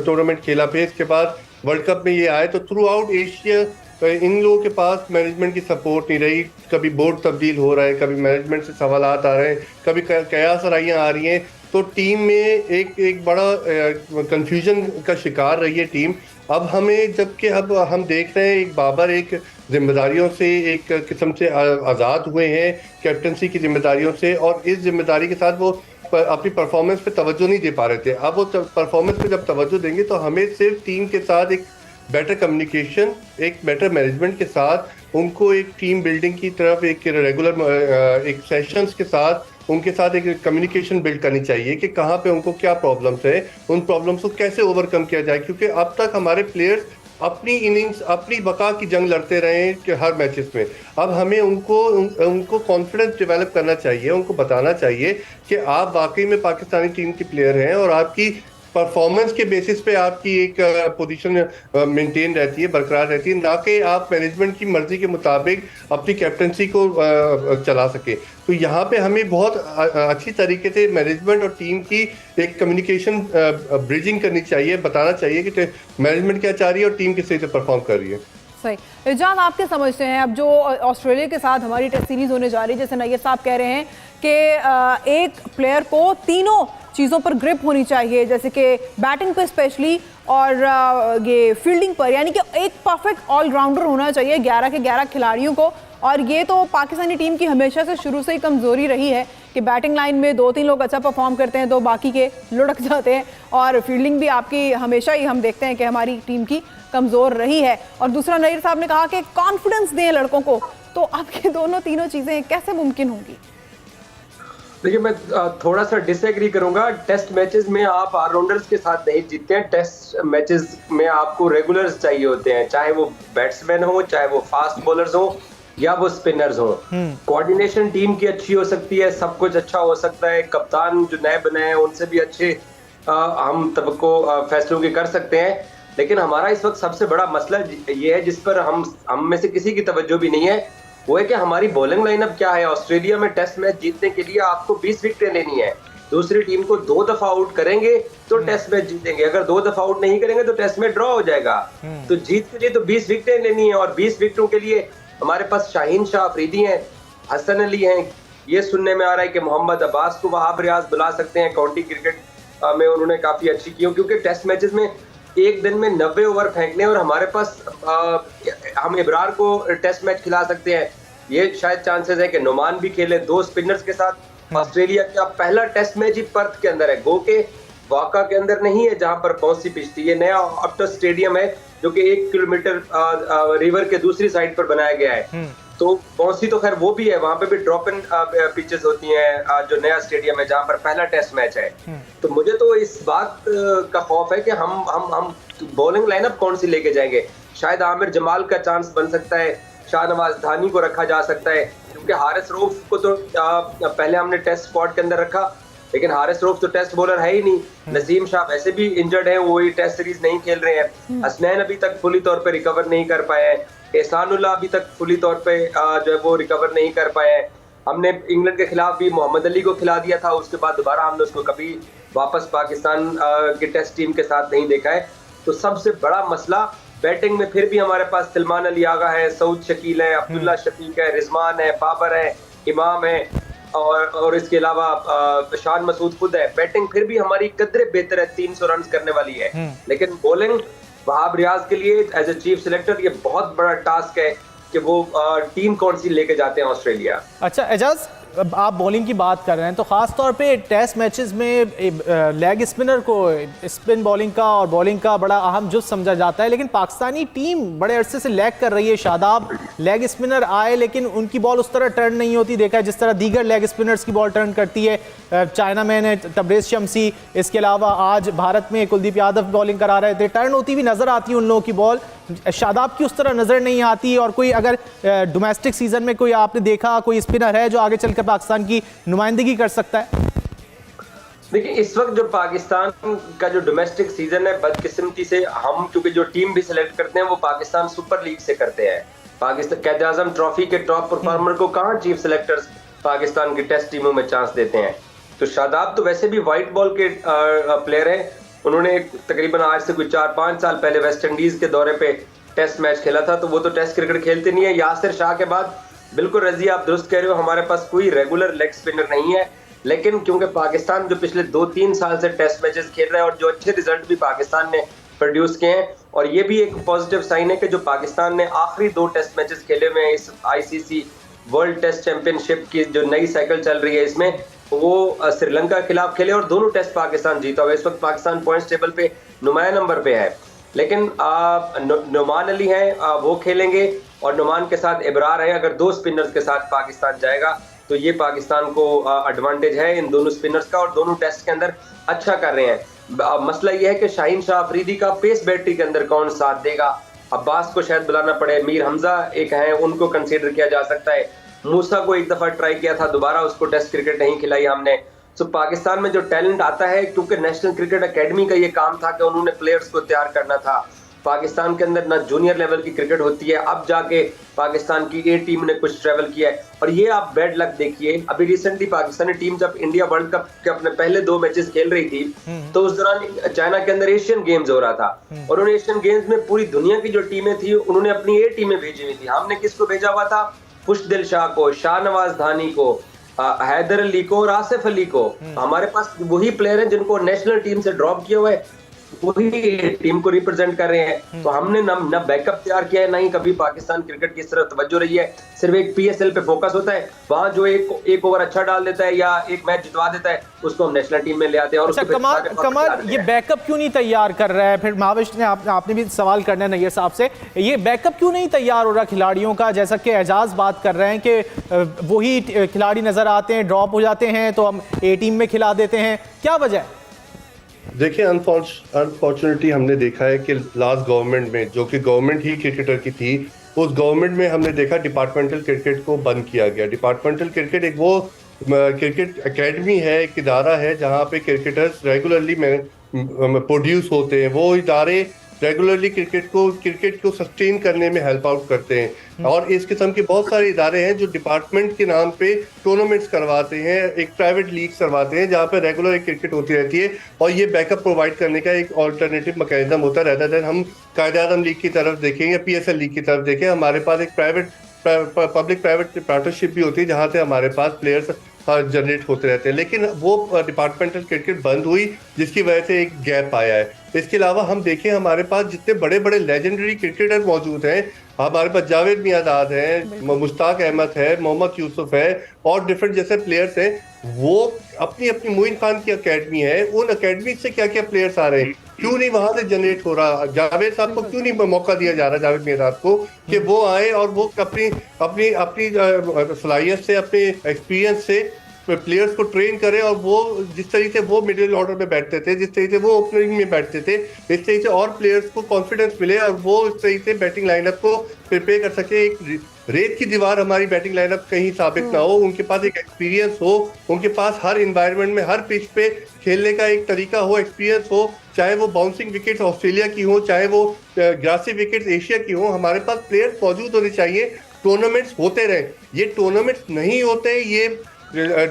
टूर्नामेंट खेला, फिर इसके बाद वर्ल्ड कप में ये आए। तो थ्रू आउट एशिया इन लोगों के पास मैनेजमेंट की सपोर्ट नहीं रही। कभी बोर्ड तब्दील हो रहा है, कभी मैनेजमेंट से सवालात आ रहे हैं, कभी कयास राइयाँ आ रही हैं। तो टीम में एक बड़ा कंफ्यूजन का शिकार रही है टीम। अब हमें जबकि अब हम देख रहे हैं एक बाबर एक जिम्मेदारियों से एक किस्म से आज़ाद हुए हैं, कैप्टनसी की जिम्मेदारियों से, और इस जिम्मेदारी के साथ वो अपनी परफॉर्मेंस पे तवज्जो नहीं दे पा रहे थे। अब वो परफॉर्मेंस पे जब तवज्जो देंगे तो हमें सिर्फ टीम के साथ एक बेटर कम्युनिकेशन, एक बेटर मैनेजमेंट के साथ उनको एक टीम बिल्डिंग की तरफ एक रेगुलर एक सेशंस के साथ उनके साथ एक कम्युनिकेशन बिल्ड करनी चाहिए कि कहाँ पे उनको क्या प्रॉब्लम्स है, उन प्रॉब्लम्स को कैसे ओवरकम किया जाए। क्योंकि अब तक हमारे प्लेयर्स अपनी इनिंग्स अपनी बका की जंग लड़ते रहे हैं कि हर मैचेस में। अब हमें उनको कॉन्फिडेंस डेवलप करना चाहिए, उनको बताना चाहिए कि आप वाकई में पाकिस्तानी टीम के प्लेयर हैं और आपकी परफॉर्मेंस के बेसिस पे आपकी एक पोजीशन मेंटेन रहती है, बरकरार रहती है, ना कि आप मैनेजमेंट की मर्जी के मुताबिक अपनी कैप्टनसी को चला सके। तो यहाँ पे हमें बहुत अच्छी तरीके से मैनेजमेंट और टीम की एक कम्युनिकेशन ब्रिजिंग करनी चाहिए, बताना चाहिए कि मैनेजमेंट क्या चाह रही है और टीम किस तरह से परफॉर्म कर रही है। सही। इरजान, आप क्या समझते हैं अब जो ऑस्ट्रेलिया के साथ हमारी टेस्ट सीरीज होने जा रही है, जैसे नैयर साहब कह रहे हैं कि एक प्लेयर को तीनों चीज़ों पर ग्रिप होनी चाहिए, जैसे कि बैटिंग पर स्पेशली और ये फील्डिंग पर, यानी कि एक परफेक्ट ऑलराउंडर होना चाहिए 11 के 11 खिलाड़ियों को। और ये तो पाकिस्तानी टीम की हमेशा से शुरू से ही कमज़ोरी रही है कि बैटिंग लाइन में 2-3 लोग अच्छा परफॉर्म करते हैं तो बाकी के लुढ़क जाते हैं, और फील्डिंग भी आपकी हमेशा ही हम देखते हैं कि हमारी टीम की कमज़ोर रही है। और दूसरा, नैयर साहब ने कहा कि कॉन्फिडेंस दें लड़कों को, तो आपके दोनों तीनों चीज़ें कैसे मुमकिन होंगी? देखिए, मैं थोड़ा सा डिसएग्री करूंगा। टेस्ट मैचेस में आप ऑलराउंडर्स के साथ नहीं जीतते हैं। टेस्ट मैचेस में आपको रेगुलर्स चाहिए होते हैं, चाहे वो बैट्समैन हो, चाहे वो फास्ट बॉलर्स हो या वो स्पिनर्स हो। कोऑर्डिनेशन टीम की अच्छी हो सकती है, सब कुछ अच्छा हो सकता है, कप्तान जो नए बने हैं उनसे भी अच्छे हम तबको फैसलों के कर सकते हैं। लेकिन हमारा इस वक्त सबसे बड़ा मसला ये है, जिस पर हम में से किसी की तवज्जो भी नहीं है, वो है कि हमारी बॉलिंग लाइनअप क्या है। ऑस्ट्रेलिया में टेस्ट मैच जीतने के लिए आपको 20 विकेटें लेनी है। दूसरी टीम को 2 दफा आउट करेंगे तो टेस्ट मैच जीतेंगे, अगर 2 दफा आउट नहीं करेंगे तो टेस्ट मैच ड्रॉ हो जाएगा। तो जीत के लिए तो 20 विकेटें लेनी है, और 20 विकेटों के लिए हमारे पास शाहीन शाह अफरीदी हैं, हसन अली हैं। ये सुनने में आ रहा है कि मोहम्मद अब्बास को वहाब रियाज बुला सकते हैं। काउंटी क्रिकेट में उन्होंने काफी अच्छी की, क्योंकि टेस्ट मैचेस में एक दिन में 90 ओवर फेंकने, और हमारे पास हम इब्रार को टेस्ट मैच खिला सकते हैं। ये शायद चांसेस है कि नुमान भी खेले 2 स्पिनर्स के साथ। ऑस्ट्रेलिया का पहला टेस्ट मैच ही पर्थ के अंदर है, गो के वाका के अंदर नहीं है जहां पर बाउंसी पिच थी। ये नया ऑप्टस स्टेडियम है जो कि 1 किलोमीटर रिवर के दूसरी साइड पर बनाया गया है। तो कौन सी तो खैर वो भी है, वहां पे भी ड्रॉप इन पिचेस होती हैं, जो नया स्टेडियम है जहां पर पहला टेस्ट मैच है। तो मुझे तो इस बात का खौफ है कि हम बॉलिंग लाइनअप कौन सी लेके जाएंगे। शायद आमिर जमाल का चांस बन सकता है, शाहनवाज धानी को रखा जा सकता है, क्योंकि हारिस रऊफ को तो पहले हमने टेस्ट स्क्वाड के अंदर रखा, लेकिन हारिस रऊफ तो टेस्ट बॉलर है ही नहीं। नसीम शाह वैसे भी इंजर्ड है, वो टेस्ट सीरीज नहीं खेल रहे हैं। हसनैन अभी तक फुली तौर पे रिकवर नहीं कर पाए हैं। एहसानुल्लाह अभी तक फुली तौर पे जो है वो रिकवर नहीं कर पाए हैं। हमने इंग्लैंड के खिलाफ भी मोहम्मद अली को खिला दिया था, उसके बाद दोबारा हमने उसको कभी वापस पाकिस्तान की टेस्ट टीम के साथ नहीं देखा है। तो सबसे बड़ा मसला बैटिंग में फिर भी हमारे पास सलमान अली आगा है, सऊद शकील है, अब्दुल्ला शफीक है, रिजवान है, बाबर है, इमाम है और इसके अलावा शान मसूद खुद है। बैटिंग फिर भी हमारी कदरे बेहतर है, 300 रन करने वाली है, लेकिन बॉलिंग वहाब रियाज के लिए एज ए चीफ सिलेक्टर ये बहुत बड़ा टास्क है कि वो टीम कौन सी लेके जाते हैं ऑस्ट्रेलिया। अच्छा एजाज, आप बॉलिंग की बात कर रहे हैं तो ख़ास तौर पे टेस्ट मैचेस में लेग स्पिनर को स्पिन बॉलिंग का और बॉलिंग का बड़ा अहम जुज़ समझा जाता है, लेकिन पाकिस्तानी टीम बड़े अरसे से लैग कर रही है। शादाब लेग स्पिनर आए लेकिन उनकी बॉल उस तरह टर्न नहीं होती, देखा है जिस तरह दीगर लेग स्पिनर्स की बॉल टर्न करती है। चाइना मैन है तबरेज़ शमसी, इसके अलावा आज भारत में कुलदीप यादव बॉलिंग करा रहे थे, टर्न होती हुई नज़र आती है उन लोगों की बॉल। शादाब की उस तरह नज़र नहीं आती। और कोई अगर डोमेस्टिक सीजन में कोई आपने देखा कोई स्पिनर है जो आगे चलकर पाकिस्तान की नुमाइंदगी कर सकता है? देखिए इस वक्त जो पाकिस्तान का जो डोमेस्टिक सीजन है, बदकिस्मती से हम क्योंकि जो टीम भी सिलेक्ट करते हैं वो पाकिस्तान सुपर लीग से करते हैं। पाकिस्तान कैद आजम ट्रॉफी के टॉप परफॉर्मर को कहाँ चीफ सिलेक्टर्स पाकिस्तान की टेस्ट टीमों में चांस देते हैं। तो शादाब तो वैसे भी व्हाइट बॉल के प्लेयर है। उन्होंने तकरीबन आज से कोई 4-5 साल पहले वेस्ट इंडीज के दौरे पे टेस्ट मैच खेला था, तो वो तो टेस्ट क्रिकेट खेलते नहीं है। यासिर शाह के बाद बिल्कुल रजी आप दुरुस्त कह रहे हो, हमारे पास कोई रेगुलर लेग स्पिनर नहीं है। लेकिन क्योंकि पाकिस्तान जो पिछले 2-3 साल से टेस्ट मैचेस खेल रहा है और जो अच्छे रिजल्ट भी पाकिस्तान ने प्रोड्यूस किए हैं, और ये भी एक पॉजिटिव साइन है कि जो पाकिस्तान ने आखिरी 2 टेस्ट मैचेस खेले हुए हैं इस ICC वर्ल्ड टेस्ट चैंपियनशिप की जो नई साइकिल चल रही है, इसमें वो श्रीलंका के खिलाफ खेले और दोनों टेस्ट पाकिस्तान जीता हुआ। इस वक्त पाकिस्तान पॉइंट्स टेबल पे नुमाया नंबर पे है। लेकिन नुमान अली हैं, वो खेलेंगे और नुमान के साथ इब्रार है। अगर 2 स्पिनर्स के साथ पाकिस्तान जाएगा तो ये पाकिस्तान को एडवांटेज है इन दोनों स्पिनर्स का, और दोनों टेस्ट के अंदर अच्छा कर रहे हैं। मसला ये है कि शाहीन शाह अफरीदी का पेस बैटरी के अंदर कौन साथ देगा। अब्बास को शायद बुलाना पड़े, मीर हमजा एक हैं, उनको कंसीडर किया जा सकता है। मूसा को एक दफा ट्राई किया था, दोबारा उसको टेस्ट क्रिकेट नहीं खिलाई हमने। तो पाकिस्तान में जो टैलेंट आता है, क्योंकि नेशनल क्रिकेट एकेडमी का ये काम था कि उन्होंने प्लेयर्स को तैयार करना था। पाकिस्तान के अंदर ना जूनियर लेवल की क्रिकेट होती है, अब जाके पाकिस्तान की ए टीम ने कुछ ट्रेवल किया है। और ये आप बैड लक देखिए, अभी रिसेंटली पाकिस्तानी टीम जब इंडिया वर्ल्ड कप के अपने पहले 2 मैचेस खेल रही थी, तो उस दौरान चाइना के अंदर एशियन गेम्स हो रहा था, और उन एशियन गेम्स में पूरी दुनिया की जो टीमें थी उन्होंने अपनी ए टीमें भेजी हुई थी। हमने किसको भेजा हुआ था? खुशदिल शाह को, शाहनवाज धानी को, हैदर अली को और आसिफ अली को। हमारे पास वही प्लेयर हैं जिनको नेशनल टीम से ड्रॉप किया हुआ है, वही टीम को रिप्रेजेंट कर रहे हैं। तो हमने ना बैकअप तैयार किया है, ना ही कभी पाकिस्तान क्रिकेट की इस तरफ तवज्जो रही है। सिर्फ एक PSL पे फोकस होता है, वहां जो एक ओवर अच्छा डाल देता है या एक मैच जितवा देता है, उसको हम नेशनल टीम में ले आते हैं। और अच्छा कमाल ये बैकअप क्यों नहीं तैयार कर रहा है? फिर महाविश ने आपने भी सवाल करना है नैयर साहब से, ये बैकअप क्यों नहीं तैयार हो रहा खिलाड़ियों का? जैसा कि एजाज बात कर रहे हैं कि वही खिलाड़ी नजर आते हैं, ड्रॉप हो जाते हैं तो हम ए टीम में खिला देते हैं, क्या वजह है? देखिए अनफॉर्चुनेटली हमने देखा है कि लास्ट गवर्नमेंट में, जो कि गवर्नमेंट ही क्रिकेटर की थी, उस गवर्नमेंट में हमने देखा डिपार्टमेंटल क्रिकेट को बंद किया गया। डिपार्टमेंटल क्रिकेट एक वो क्रिकेट एकेडमी है, एक इदारा है जहाँ पे क्रिकेटर्स रेगुलरली प्रोड्यूस होते हैं। वो इदारे रेगुलरली क्रिकेट को सस्टेन करने में हेल्प आउट करते हैं। और इस किस्म के बहुत सारे इदारे हैं जो डिपार्टमेंट के नाम पे टूर्नामेंट्स करवाते हैं, एक प्राइवेट लीग करवाते हैं जहाँ पे रेगुलर एक क्रिकेट होती रहती है, और ये बैकअप प्रोवाइड करने का एक ऑल्टरनेटिव मैकेनिज्म होता रहता है। हम कायद-ए-आज़म लीग की तरफ देखें या PSL लीग की तरफ देखें, हमारे पास एक पब्लिक प्राइवेट पार्टनरशिप भी होती है जहाँ से हमारे पास प्लेयर्स जनरेट होते रहते हैं। लेकिन वो डिपार्टमेंटल क्रिकेट बंद हुई, जिसकी वजह से एक गैप आया है। इसके अलावा हम देखें हमारे पास जितने बड़े बड़े लेजेंडरी क्रिकेटर मौजूद हैं, हमारे पास जावेद मियाँदाद है, मुश्ताक अहमद है, मोहम्मद यूसुफ है और डिफरेंट जैसे प्लेयर्स हैं। वो अपनी मोइन खान की अकेडमी है, उन अकेडमी से क्या क्या प्लेयर्स आ रहे हैं। क्यों नहीं वहां से जनरेट हो रहा? जावेद साहब को क्यों नहीं मौका दिया जा रहा, जावेद मिराज को, कि वो आए और वो अपनी अपनी अपनी सलाहियत से, अपने एक्सपीरियंस से प्लेयर्स को ट्रेन करें, और वो जिस तरीके से वो मिडिल ऑर्डर में बैठते थे, जिस तरीके से वो ओपनिंग में बैठते थे, इस तरीके से और प्लेयर्स को कॉन्फिडेंस मिले और वो इस तरीके से बैटिंग लाइनअप को प्रिपेयर कर सके। एक रेत की दीवार हमारी बैटिंग लाइनअप कहीं साबित ना हो, उनके पास एक एक्सपीरियंस हो, उनके पास हर एनवायरनमेंट में, हर पिच पे खेलने का एक तरीका हो, एक्सपीरियंस हो, चाहे वो बाउंसिंग विकेट्स ऑस्ट्रेलिया की हो, चाहे वो ग्रासी विकेट्स एशिया की हो, हमारे पास प्लेयर्स मौजूद होने चाहिए। टूर्नामेंट्स होते रहे, ये टूर्नामेंट्स नहीं होते, ये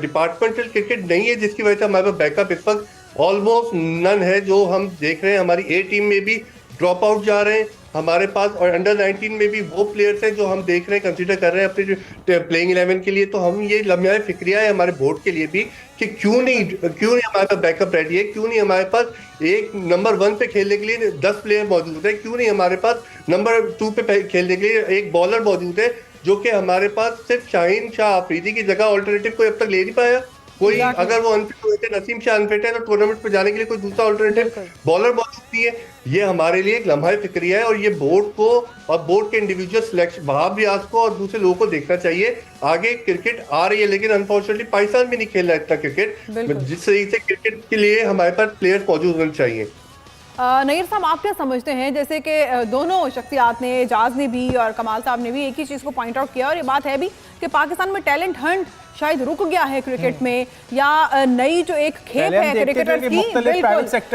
डिपार्टमेंटल क्रिकेट नहीं है, जिसकी वजह से हमारे पास बैकअप इस वक्त ऑलमोस्ट नन है। जो हम देख रहे हैं, हमारी ए टीम में भी ड्रॉप आउट जा रहे हैं हमारे पास, और अंडर 19 में भी वो प्लेयर्स हैं जो हम देख रहे हैं, कंसीडर कर रहे हैं अपने प्लेइंग 11 के लिए। तो हम ये लम्हा फिक्रिया है हमारे बोर्ड के लिए भी कि क्यों नहीं हमारे पास बैकअप रेडी है, क्यों नहीं हमारे पास एक नंबर 1 पे खेलने के लिए 10 प्लेयर मौजूद है, क्यों नहीं हमारे पास नंबर 2 पे खेलने के लिए एक बॉलर मौजूद है, जो कि हमारे पास सिर्फ शाहीन शाह आफरीदी की जगह ऑल्टरनेटिव कोई अब तक ले नहीं पाया कोई। अगर वो अनफिट हुए थे, नसीम शाह अनफिट है, तो टूर्नामेंट पे जाने के लिए कोई दूसरा ऑल्टरनेटिव बॉलर मौजूद नहीं है। ये हमारे लिए एक लम्हा फिक्रिया है, और ये बोर्ड को और बोर्ड के इंडिविजुअल सिलेक्शन वहाब रियाज को और दूसरे लोगों को देखना चाहिए। आगे क्रिकेट आ रही है, लेकिन अनफॉर्चुनेटली पाकिस्तान में नहीं खेल रहा इतना क्रिकेट, जिस तरीके से क्रिकेट के लिए हमारे पास प्लेयर्स मौजूद होने चाहिए। नईर साहब, आप क्या समझते हैं, जैसे कि दोनों शख्सियात ने, एजाज ने भी और कमाल साहब ने भी एक ही चीज़ को पॉइंट आउट किया, और ये बात है भी कि पाकिस्तान में टैलेंट हंट शायद रुक गया है क्रिकेट में, या नई जो एक खेप है क्रिकेटर्स की,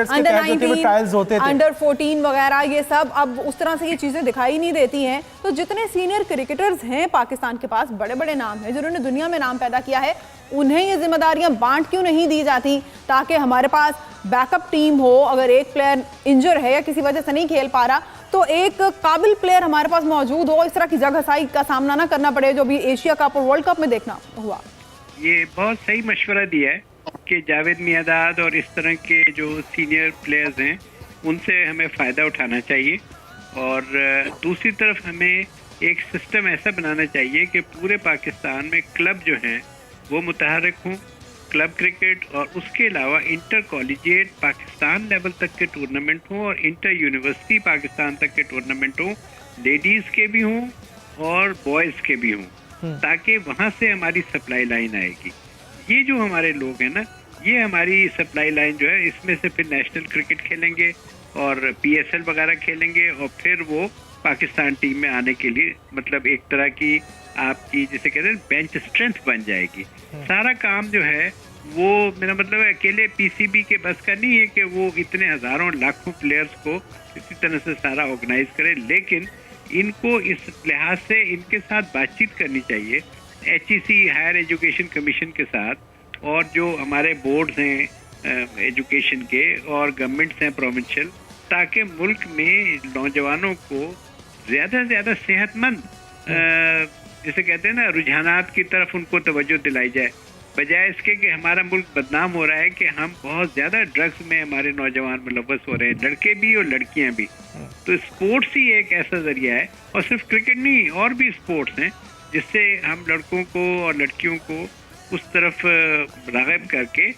अंडर 19, अंडर 14 वगैरह, ये सब अब उस तरह से ये चीज़ें दिखाई नहीं देती हैं। तो जितने सीनियर क्रिकेटर्स हैं पाकिस्तान के पास, बड़े बड़े नाम हैं जिन्होंने दुनिया में नाम पैदा किया है, उन्हें ये जिम्मेदारियां बांट क्यों नहीं दी जाती, ताकि हमारे पास बैकअप टीम हो। अगर एक प्लेयर इंजर है या किसी वजह से नहीं खेल पा रहा, तो एक काबिल प्लेयर हमारे पास मौजूद हो, इस तरह की जगहसाई का सामना ना करना पड़े जो भी एशिया कप और वर्ल्ड कप में देखना हुआ। ये बहुत सही मशवरा दिया है कि जावेद मियादाद और इस तरह के जो सीनियर प्लेयर्स हैं, उनसे हमें फ़ायदा उठाना चाहिए, और दूसरी तरफ हमें एक सिस्टम ऐसा बनाना चाहिए कि पूरे पाकिस्तान में क्लब जो हैं वो मुतहरक हों, क्लब क्रिकेट, और उसके अलावा इंटर कॉलेजिएट पाकिस्तान लेवल तक के टूर्नामेंट हों, और इंटर यूनिवर्सिटी पाकिस्तान तक के टूर्नामेंट हों, लेडीज़ के भी हों और बॉयज़ के भी हों, ताकि वहाँ से हमारी सप्लाई लाइन आएगी। ये जो हमारे लोग हैं ना, ये हमारी सप्लाई लाइन जो है, इसमें से फिर नेशनल क्रिकेट खेलेंगे और PSL वगैरह खेलेंगे, और फिर वो पाकिस्तान टीम में आने के लिए मतलब एक तरह की आपकी जिसे कहते हैं बेंच स्ट्रेंथ बन जाएगी। सारा काम जो है वो, मेरा मतलब है, अकेले PCB के बस का नहीं है कि वो इतने हज़ारों लाखों प्लेयर्स को इसी तरह से सारा ऑर्गेनाइज करे, लेकिन इनको इस लिहाज से इनके साथ बातचीत करनी चाहिए, HEC हायर एजुकेशन कमीशन के साथ, और जो हमारे बोर्ड्स हैं एजुकेशन के और गवर्नमेंट्स हैं प्रोविंशियल, ताकि मुल्क में नौजवानों को ज़्यादा से ज़्यादा सेहतमंद जिसे कहते हैं ना रुझानात की तरफ उनको तवज्जो दिलाई जाए, बजाय इसके कि हमारा मुल्क बदनाम हो रहा है कि हम बहुत ज़्यादा ड्रग्स में हमारे नौजवान मुलव्वस हो रहे हैं, लड़के भी और लड़कियां भी। तो स्पोर्ट्स ही एक ऐसा ज़रिया है, और सिर्फ क्रिकेट नहीं, और भी स्पोर्ट्स हैं जिससे हम लड़कों को और लड़कियों को उस तरफ राग़िब करके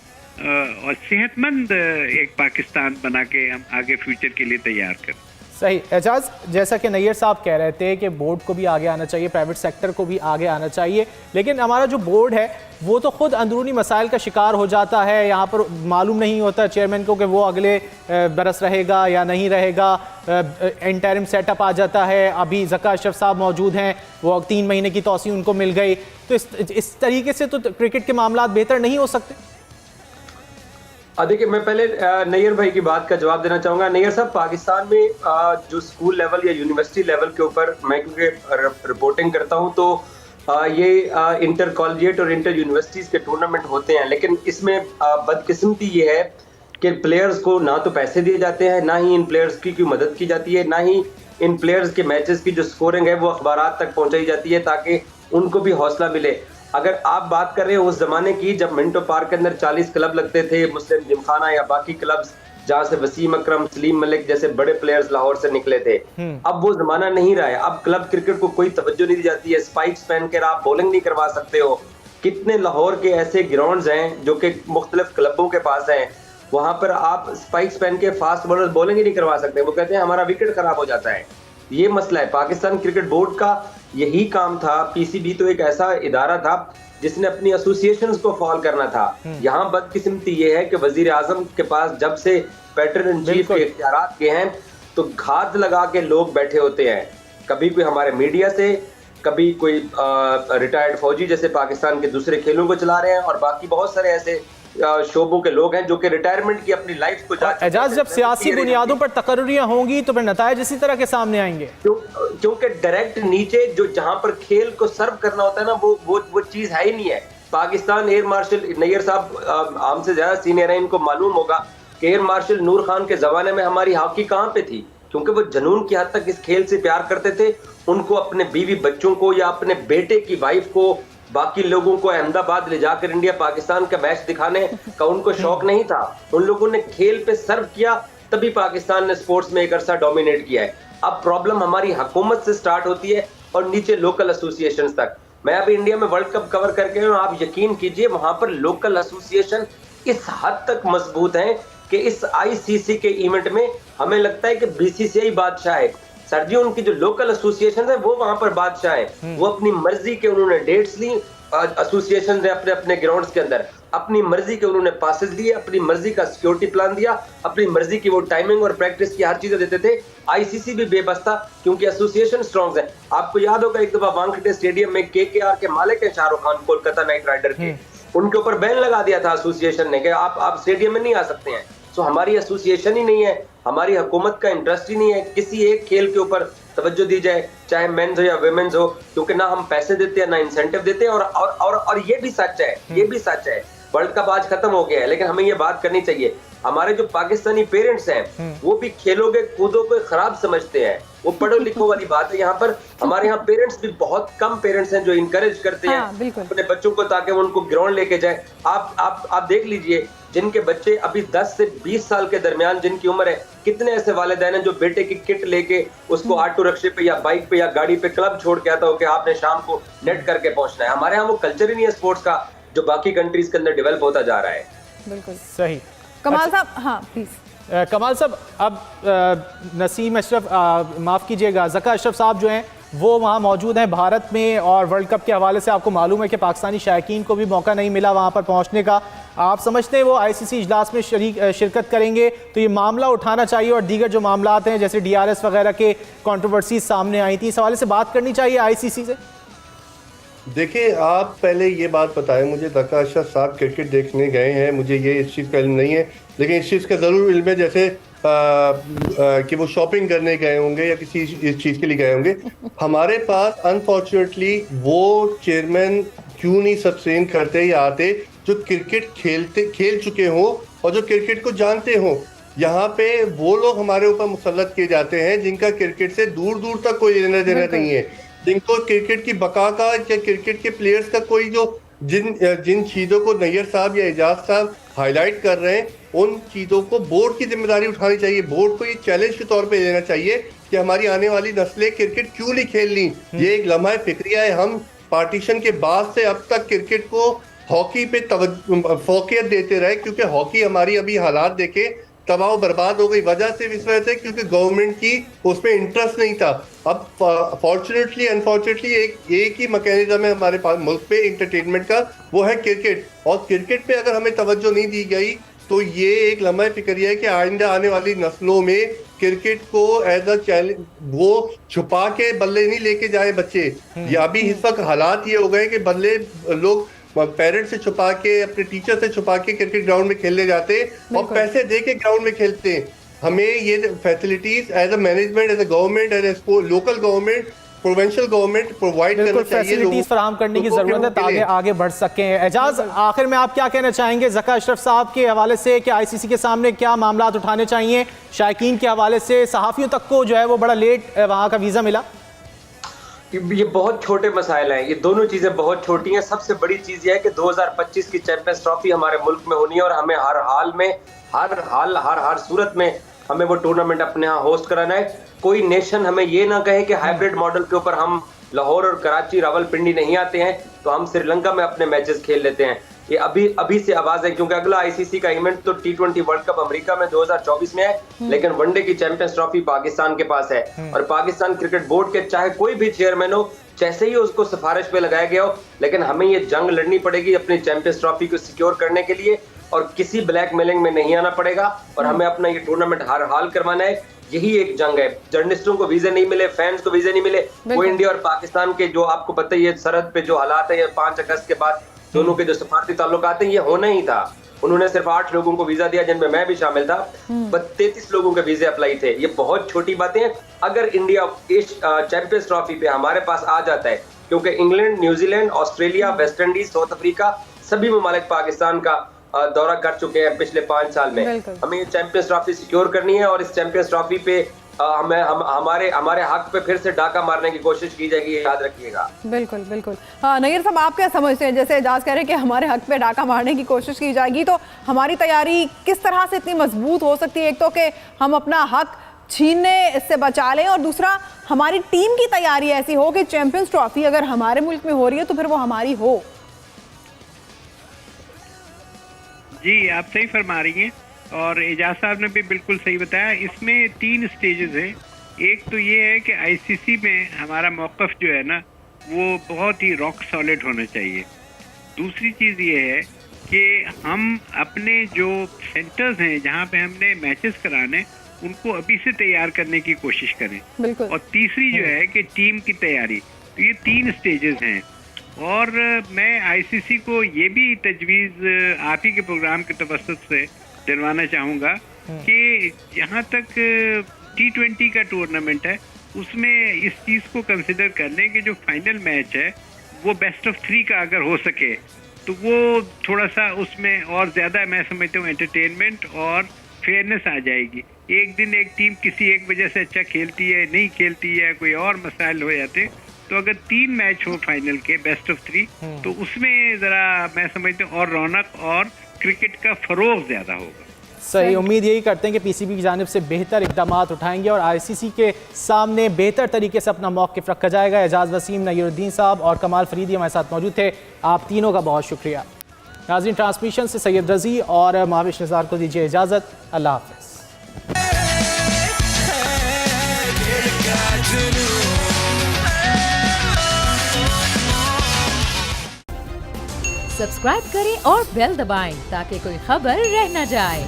और सेहतमंद एक पाकिस्तान बना के हम आगे फ्यूचर के लिए तैयार करें। सही। एजाज, जैसा कि नैयर साहब कह रहे थे कि बोर्ड को भी आगे आना चाहिए, प्राइवेट सेक्टर को भी आगे आना चाहिए, लेकिन हमारा जो बोर्ड है वो तो खुद अंदरूनी मसाइल का शिकार हो जाता है। यहाँ पर मालूम नहीं होता चेयरमैन को कि वो अगले बरस रहेगा या नहीं रहेगा, इंटरिम सेटअप आ जाता है। अभी ज़का अशरफ साहब मौजूद हैं, वो 3 महीने की तौसीह उनको मिल गई, तो इस तरीके से तो क्रिकेट के मामला बेहतर नहीं हो सकते। देखिए, मैं पहले नैयर भाई की बात का जवाब देना चाहूंगा। नैयर साहब, पाकिस्तान में जो स्कूल लेवल या यूनिवर्सिटी लेवल के ऊपर मैं क्योंकि रिपोर्टिंग करता हूं, तो ये इंटर कॉलेजिएट और इंटर यूनिवर्सिटीज के टूर्नामेंट होते हैं, लेकिन इसमें बदकिस्मती ये है कि प्लेयर्स को ना तो पैसे दिए जाते हैं, ना ही इन प्लेयर्स की कोई मदद की जाती है, ना ही इन प्लेयर्स के मैचेस की जो स्कोरिंग है वो अखबारात तक पहुंचाई जाती है ताकि उनको भी हौसला मिले। अगर आप बात कर रहे हो उस जमाने की जब मिंटो पार्क के अंदर 40 क्लब लगते थे, मुस्लिम जिमखाना या बाकी क्लब्स जहां से वसीम अकरम, सलीम मलिक जैसे बड़े प्लेयर्स लाहौर से निकले थे, अब वो जमाना नहीं रहा है। अब क्लब क्रिकेट को कोई तवज्जो नहीं दी जाती है। स्पाइक्स पहन कर आप बॉलिंग नहीं करवा सकते हो। कितने लाहौर के ऐसे ग्राउंड्स हैं जो कि मुख्तलिफ क्लबों के पास हैं, वहां पर आप स्पाइक्स पहन के फास्ट बॉलर बॉलिंग ही नहीं करवा सकते। वो कहते हैं हमारा विकेट खराब हो जाता है। ये मसला है। पाकिस्तान क्रिकेट बोर्ड का यही काम था। पीसीबी तो एक ऐसा इदारा था जिसने अपनी एसोसिएशंस को फॉलो करना था। यहाँ बदकिस्मती ये है कि वजीर आजम के पास जब से पैटर्न इन चीफ के इख्तियारात के हैं तो घात लगा के लोग बैठे होते हैं। कभी कोई हमारे मीडिया से, कभी कोई रिटायर्ड फौजी जैसे पाकिस्तान के दूसरे खेलों को चला रहे हैं, और बाकी बहुत सारे ऐसे शोबों के लोग हैं जो कि रिटायरमेंट की अपनी लाइफ को एजाज, जब सियासी बुनियादों पर तकर्रियां होंगी तो फिर नतायज इसी तरह के सामने आएंगे, क्योंकि डायरेक्ट नीचे जो जहां पर खेल को सर्व करना होता है ना, वो चीज है ही नहीं है। पाकिस्तान एयर मार्शल नैयर साहब हमसे ज्यादा सीनियर है, इनको मालूम होगा कि एयर मार्शल नूर खान के जमाने में हमारी हॉकी कहां पे थी, क्योंकि वो जुनून की हद तक इस खेल से प्यार करते थे। उनको अपने बीवी बच्चों को या अपने बेटे की वाइफ को, बाकी लोगों को अहमदाबाद ले जाकर इंडिया पाकिस्तान का मैच दिखाने का उनको शौक नहीं था। उन लोगों ने खेल पे सर्व किया, तभी पाकिस्तान ने स्पोर्ट्स में एक अरसा डोमिनेट किया है। अब प्रॉब्लम हमारी हुकूमत से स्टार्ट होती है और नीचे लोकल एसोसिएशन तक। मैं अभी इंडिया में वर्ल्ड कप कवर करके हूँ, आप यकीन कीजिए वहां पर लोकल एसोसिएशन इस हद तक मजबूत हैं कि इस आईसीसी के इवेंट में हमें लगता है कि बीसीसीआई बादशाह है। सर जी, उनकी जो लोकल एसोसिएशन है वो वहां पर बादशाह है। वो अपनी मर्जी के उन्होंने डेट्स ली, एसोसिएशन ने अपने अपने ग्राउंड्स के अंदर अपनी मर्जी के उन्होंने पासेस दिए, अपनी मर्जी का सिक्योरिटी प्लान दिया, अपनी मर्जी की वो टाइमिंग और प्रैक्टिस की हर चीजें देते थे। आईसीसी भी बेबस था क्योंकि एसोसिएशन स्ट्रॉन्ग है। आपको याद होगा एक दफा वानखेड़े स्टेडियम में केकेआर के मालिक है शाहरुख खान, कोलकाता नाइट राइडर के, उनके ऊपर बैन लगा दिया था एसोसिएशन ने कि आप स्टेडियम में नहीं आ सकते हैं। तो हमारी एसोसिएशन ही नहीं है, हमारी हुकूमत का इंटरेस्ट ही नहीं है किसी एक खेल के ऊपर तवज्जो दी जाए, चाहे मेंस हो या वुमेन्स हो, क्योंकि ना हम पैसे देते हैं ना इंसेंटिव देते हैं। और ये भी सच है, ये भी सच है, वर्ल्ड कप आज खत्म हो गया है, लेकिन हमें ये बात करनी चाहिए, हमारे जो पाकिस्तानी पेरेंट्स हैं वो भी खेलों के कूदों को खराब समझते हैं। वो पढ़ो लिखो वाली बात है। यहाँ पर हमारे यहाँ पेरेंट्स भी बहुत कम पेरेंट्स हैं जो इनकरेज करते हैं अपने बच्चों को ताकि वो उनको ग्राउंड लेके जाए। आप देख लीजिए, जिनके बच्चे अभी 10 से 20 साल के दरमियान जिनकी उम्र है, कितने ऐसे वालिदैन हैं जो बेटे की किट लेके उसको ऑटो रिक्शे पे या बाइक पे या गाड़ी पे क्लब छोड़ के आता हो कि आपने शाम को नेट करके पहुंचना है। हमारे यहाँ वो कल्चर ही नहीं है स्पोर्ट्स का जो बाकी कंट्रीज के अंदर डेवलप होता जा रहा है। बिल्कुल सही। कमाल साहब, हाँ प्लीज। कमाल साहब, अब नसीम अशरफ, माफ़ कीजिएगा, ज़का अशरफ साहब जो हैं वो वहाँ मौजूद हैं भारत में, और वर्ल्ड कप के हवाले से आपको मालूम है कि पाकिस्तानी शायकीन को भी मौका नहीं मिला वहाँ पर पहुँचने का। आप समझते हैं वो आईसीसी इजलास में शिरकत करेंगे तो ये मामला उठाना चाहिए, और दीगर जो मामलात हैं जैसे DRS वगैरह के कंट्रोवर्सीज सामने आई थी, इस हवाले से बात करनी चाहिए आईसीसी से? देखिए, आप पहले ये बात बताएं मुझे, ज़का अशरफ साहब क्रिकेट देखने गए हैं, मुझे ये इस चीज़ का इल्म नहीं है, लेकिन इस चीज़ का ज़रूर इल्म है जैसे कि वो शॉपिंग करने गए होंगे या किसी इस चीज़ के लिए गए होंगे। हमारे पास अनफॉर्चुनेटली वो चेयरमैन क्यों नहीं सब्सटेन करते या आते जो क्रिकेट खेल चुके हों और जो क्रिकेट को जानते हों। यहाँ पे वो लोग हमारे ऊपर मुसल्लत किए जाते हैं जिनका क्रिकेट से दूर दूर तक कोई लेना देना नहीं है, जिनको क्रिकेट की बका का या क्रिकेट के प्लेयर्स का कोई जो जिन चीज़ों को नैयर साहब या एजाज साहब हाईलाइट कर रहे हैं, उन चीज़ों को बोर्ड की जिम्मेदारी उठानी चाहिए। बोर्ड को ये चैलेंज के तौर पे लेना चाहिए कि हमारी आने वाली नस्लें क्रिकेट क्यों नहीं खेलनी। ये एक लम्हा फिक्रिया है। हम पार्टीशन के बाद से अब तक क्रिकेट को हॉकी पे फोकियत देते रहे, क्योंकि हॉकी हमारी अभी हालात देखे तबाह बर्बाद हो गई। वजह सिर्फ इस वजह से क्योंकि गवर्नमेंट की उसमें इंटरेस्ट नहीं था। अब फॉर्चुनेटली अनफॉर्चुनेटली एक ही मैकेनिज्म है हमारे पास मुल्क पे इंटरटेनमेंट का, वो है क्रिकेट। और क्रिकेट पे अगर हमें तवज्जो नहीं दी गई तो ये एक लम्हा फिक्रिया है कि आइंदा आने वाली नस्लों में क्रिकेट को एज अ चैलेंज वो छुपा के बल्ले नहीं लेके जाए बच्चे। या अभी इस वक्त हालात ये हो गए कि बल्ले लोग पेरेंट्स से छुपा के, अपने टीचर से छुपा के क्रिकेट ग्राउंड में खेलने जाते और पैसे दे के ग्राउंड में खेलते हैं। हमें ये facilities as a management, as a government, as a local government, provincial government provide करना चाहिए, फैसिलिटीज फराहम करने की जरूरत है ताकि आगे बढ़ सकें। एजाज, आखिर में आप क्या कहना चाहेंगे ज़का अशरफ साहब के हवाले से कि आईसीसी के सामने क्या मामला उठाने चाहिए? शायकीन के हवाले से सहाफ़ियों तक को जो है वो बड़ा लेट वहाँ का वीज़ा मिला। ये बहुत छोटे मसाइल हैं, ये दोनों चीजें बहुत छोटी हैं। सबसे बड़ी चीज ये है कि 2025 की चैंपियंस ट्रॉफी हमारे मुल्क में होनी है और हमें हर हाल में हर सूरत में हमें वो टूर्नामेंट अपने यहाँ होस्ट कराना है। कोई नेशन हमें ये ना कहे कि हाइब्रिड मॉडल के ऊपर हम लाहौर और कराची रावलपिंडी नहीं आते हैं तो हम श्रीलंका में अपने मैचेस खेल लेते हैं। ये अभी से आवाज है, क्योंकि अगला आईसीसी का इवेंट तो T20 वर्ल्ड कप अमेरिका में 2024 में है, लेकिन वनडे की चैंपियंस ट्रॉफी पाकिस्तान के पास है। और पाकिस्तान क्रिकेट बोर्ड के चाहे कोई भी चेयरमैन हो, जैसे ही उसको सिफारिश पे लगाया गया हो, लेकिन हमें ये जंग लड़नी पड़ेगी अपनी चैंपियंस ट्रॉफी को सिक्योर करने के लिए, और किसी ब्लैकमेलिंग में नहीं आना पड़ेगा, और हमें अपना ये टूर्नामेंट हर हाल करवाना है। यही एक जंग है। जर्नलिस्टों को वीजे नहीं मिले, फैंस को वीजे नहीं मिले, वो इंडिया और पाकिस्तान के जो आपको पता ही है सरहद पे जो हालात है, 5 अगस्त के बाद दोनों के जो सफारती ताल्लुकात हैं, ये होना ही था। उन्होंने सिर्फ 8 लोगों को वीजा दिया, जिनमें मैं भी शामिल था। 33 लोगों के वीजे अप्लाई थे। ये बहुत छोटी बातें हैं। अगर इंडिया चैंपियंस ट्रॉफी पे हमारे पास आ जाता है, क्योंकि England, New Zealand, Australia, West Indies, south Africa, सभी ममालिक पाकिस्तान का दौरा कर चुके हैं पिछले 5 साल में। हमें ये चैंपियंस ट्रॉफी सिक्योर करनी है, और इस चैंपियंस ट्रॉफी पे हमारे हक पे फिर से डाका मारने की कोशिश की जाएगी, याद रखिएगा। बिल्कुल बिल्कुल। हाँ नैयर साहब, आप क्या समझते हैं, जैसे एजाज कह रहे हैं कि हमारे हक पे डाका मारने की कोशिश की जाएगी, तो हमारी तैयारी किस तरह से इतनी मजबूत हो सकती है? एक तो कि हम अपना हक छीनने से बचा लें, और दूसरा हमारी टीम की तैयारी ऐसी हो कि चैंपियंस ट्रॉफी अगर हमारे मुल्क में हो रही है तो फिर वो हमारी हो। जी आप सही फरमा रही हैं, और एजाज साहब ने भी बिल्कुल सही बताया। इसमें 3 स्टेजेस हैं। एक तो ये है कि आईसीसी में हमारा मौक़िफ़ जो है ना, वो बहुत ही रॉक सॉलिड होना चाहिए। दूसरी चीज़ ये है कि हम अपने जो सेंटर्स हैं जहाँ पे हमने मैचेस कराने, उनको अभी से तैयार करने की कोशिश करें। और तीसरी जो है कि टीम की तैयारी। तो ये 3 स्टेजेस हैं, और मैं आईसीसी को ये भी तजवीज़ आप ही के प्रोग्राम के तवस्सुत से दिलवाना चाहूँगा कि जहाँ तक T20 का टूर्नामेंट है, उसमें इस चीज़ को कंसिडर कर लें कि जो फाइनल मैच है वो बेस्ट ऑफ 3 का अगर हो सके, तो वो थोड़ा सा उसमें और ज़्यादा मैं समझता हूँ एंटरटेनमेंट और फेयरनेस आ जाएगी। एक दिन एक टीम किसी एक वजह से अच्छा खेलती है, नहीं खेलती है, कोई और मसाइल हो जाते, तो अगर 3 मैच हो फाइनल के बेस्ट ऑफ 3, तो उसमें ज़रा मैं समझता हूँ और रौनक और क्रिकेट का फरोग ज़्यादा होगा। सही, उम्मीद यही करते हैं कि पीसीबी की जानिब से बेहतर इक़दाम उठाएंगे और आईसीसी के सामने बेहतर तरीके से अपना मौक़िफ़ रखा जाएगा। एजाज़ वसीम, नय्यरुद्दीन साहब और कमाल फरीदी हमारे साथ मौजूद थे। आप तीनों का बहुत शुक्रिया। नाज़रीन, ट्रांसमिशन से सैयद रज़ी और महाविश निज़ार को दीजिए इजाज़त। अल्लाह हाफ़िज़। सब्सक्राइब करें और बेल दबाएं ताकि कोई खबर रह न जाए।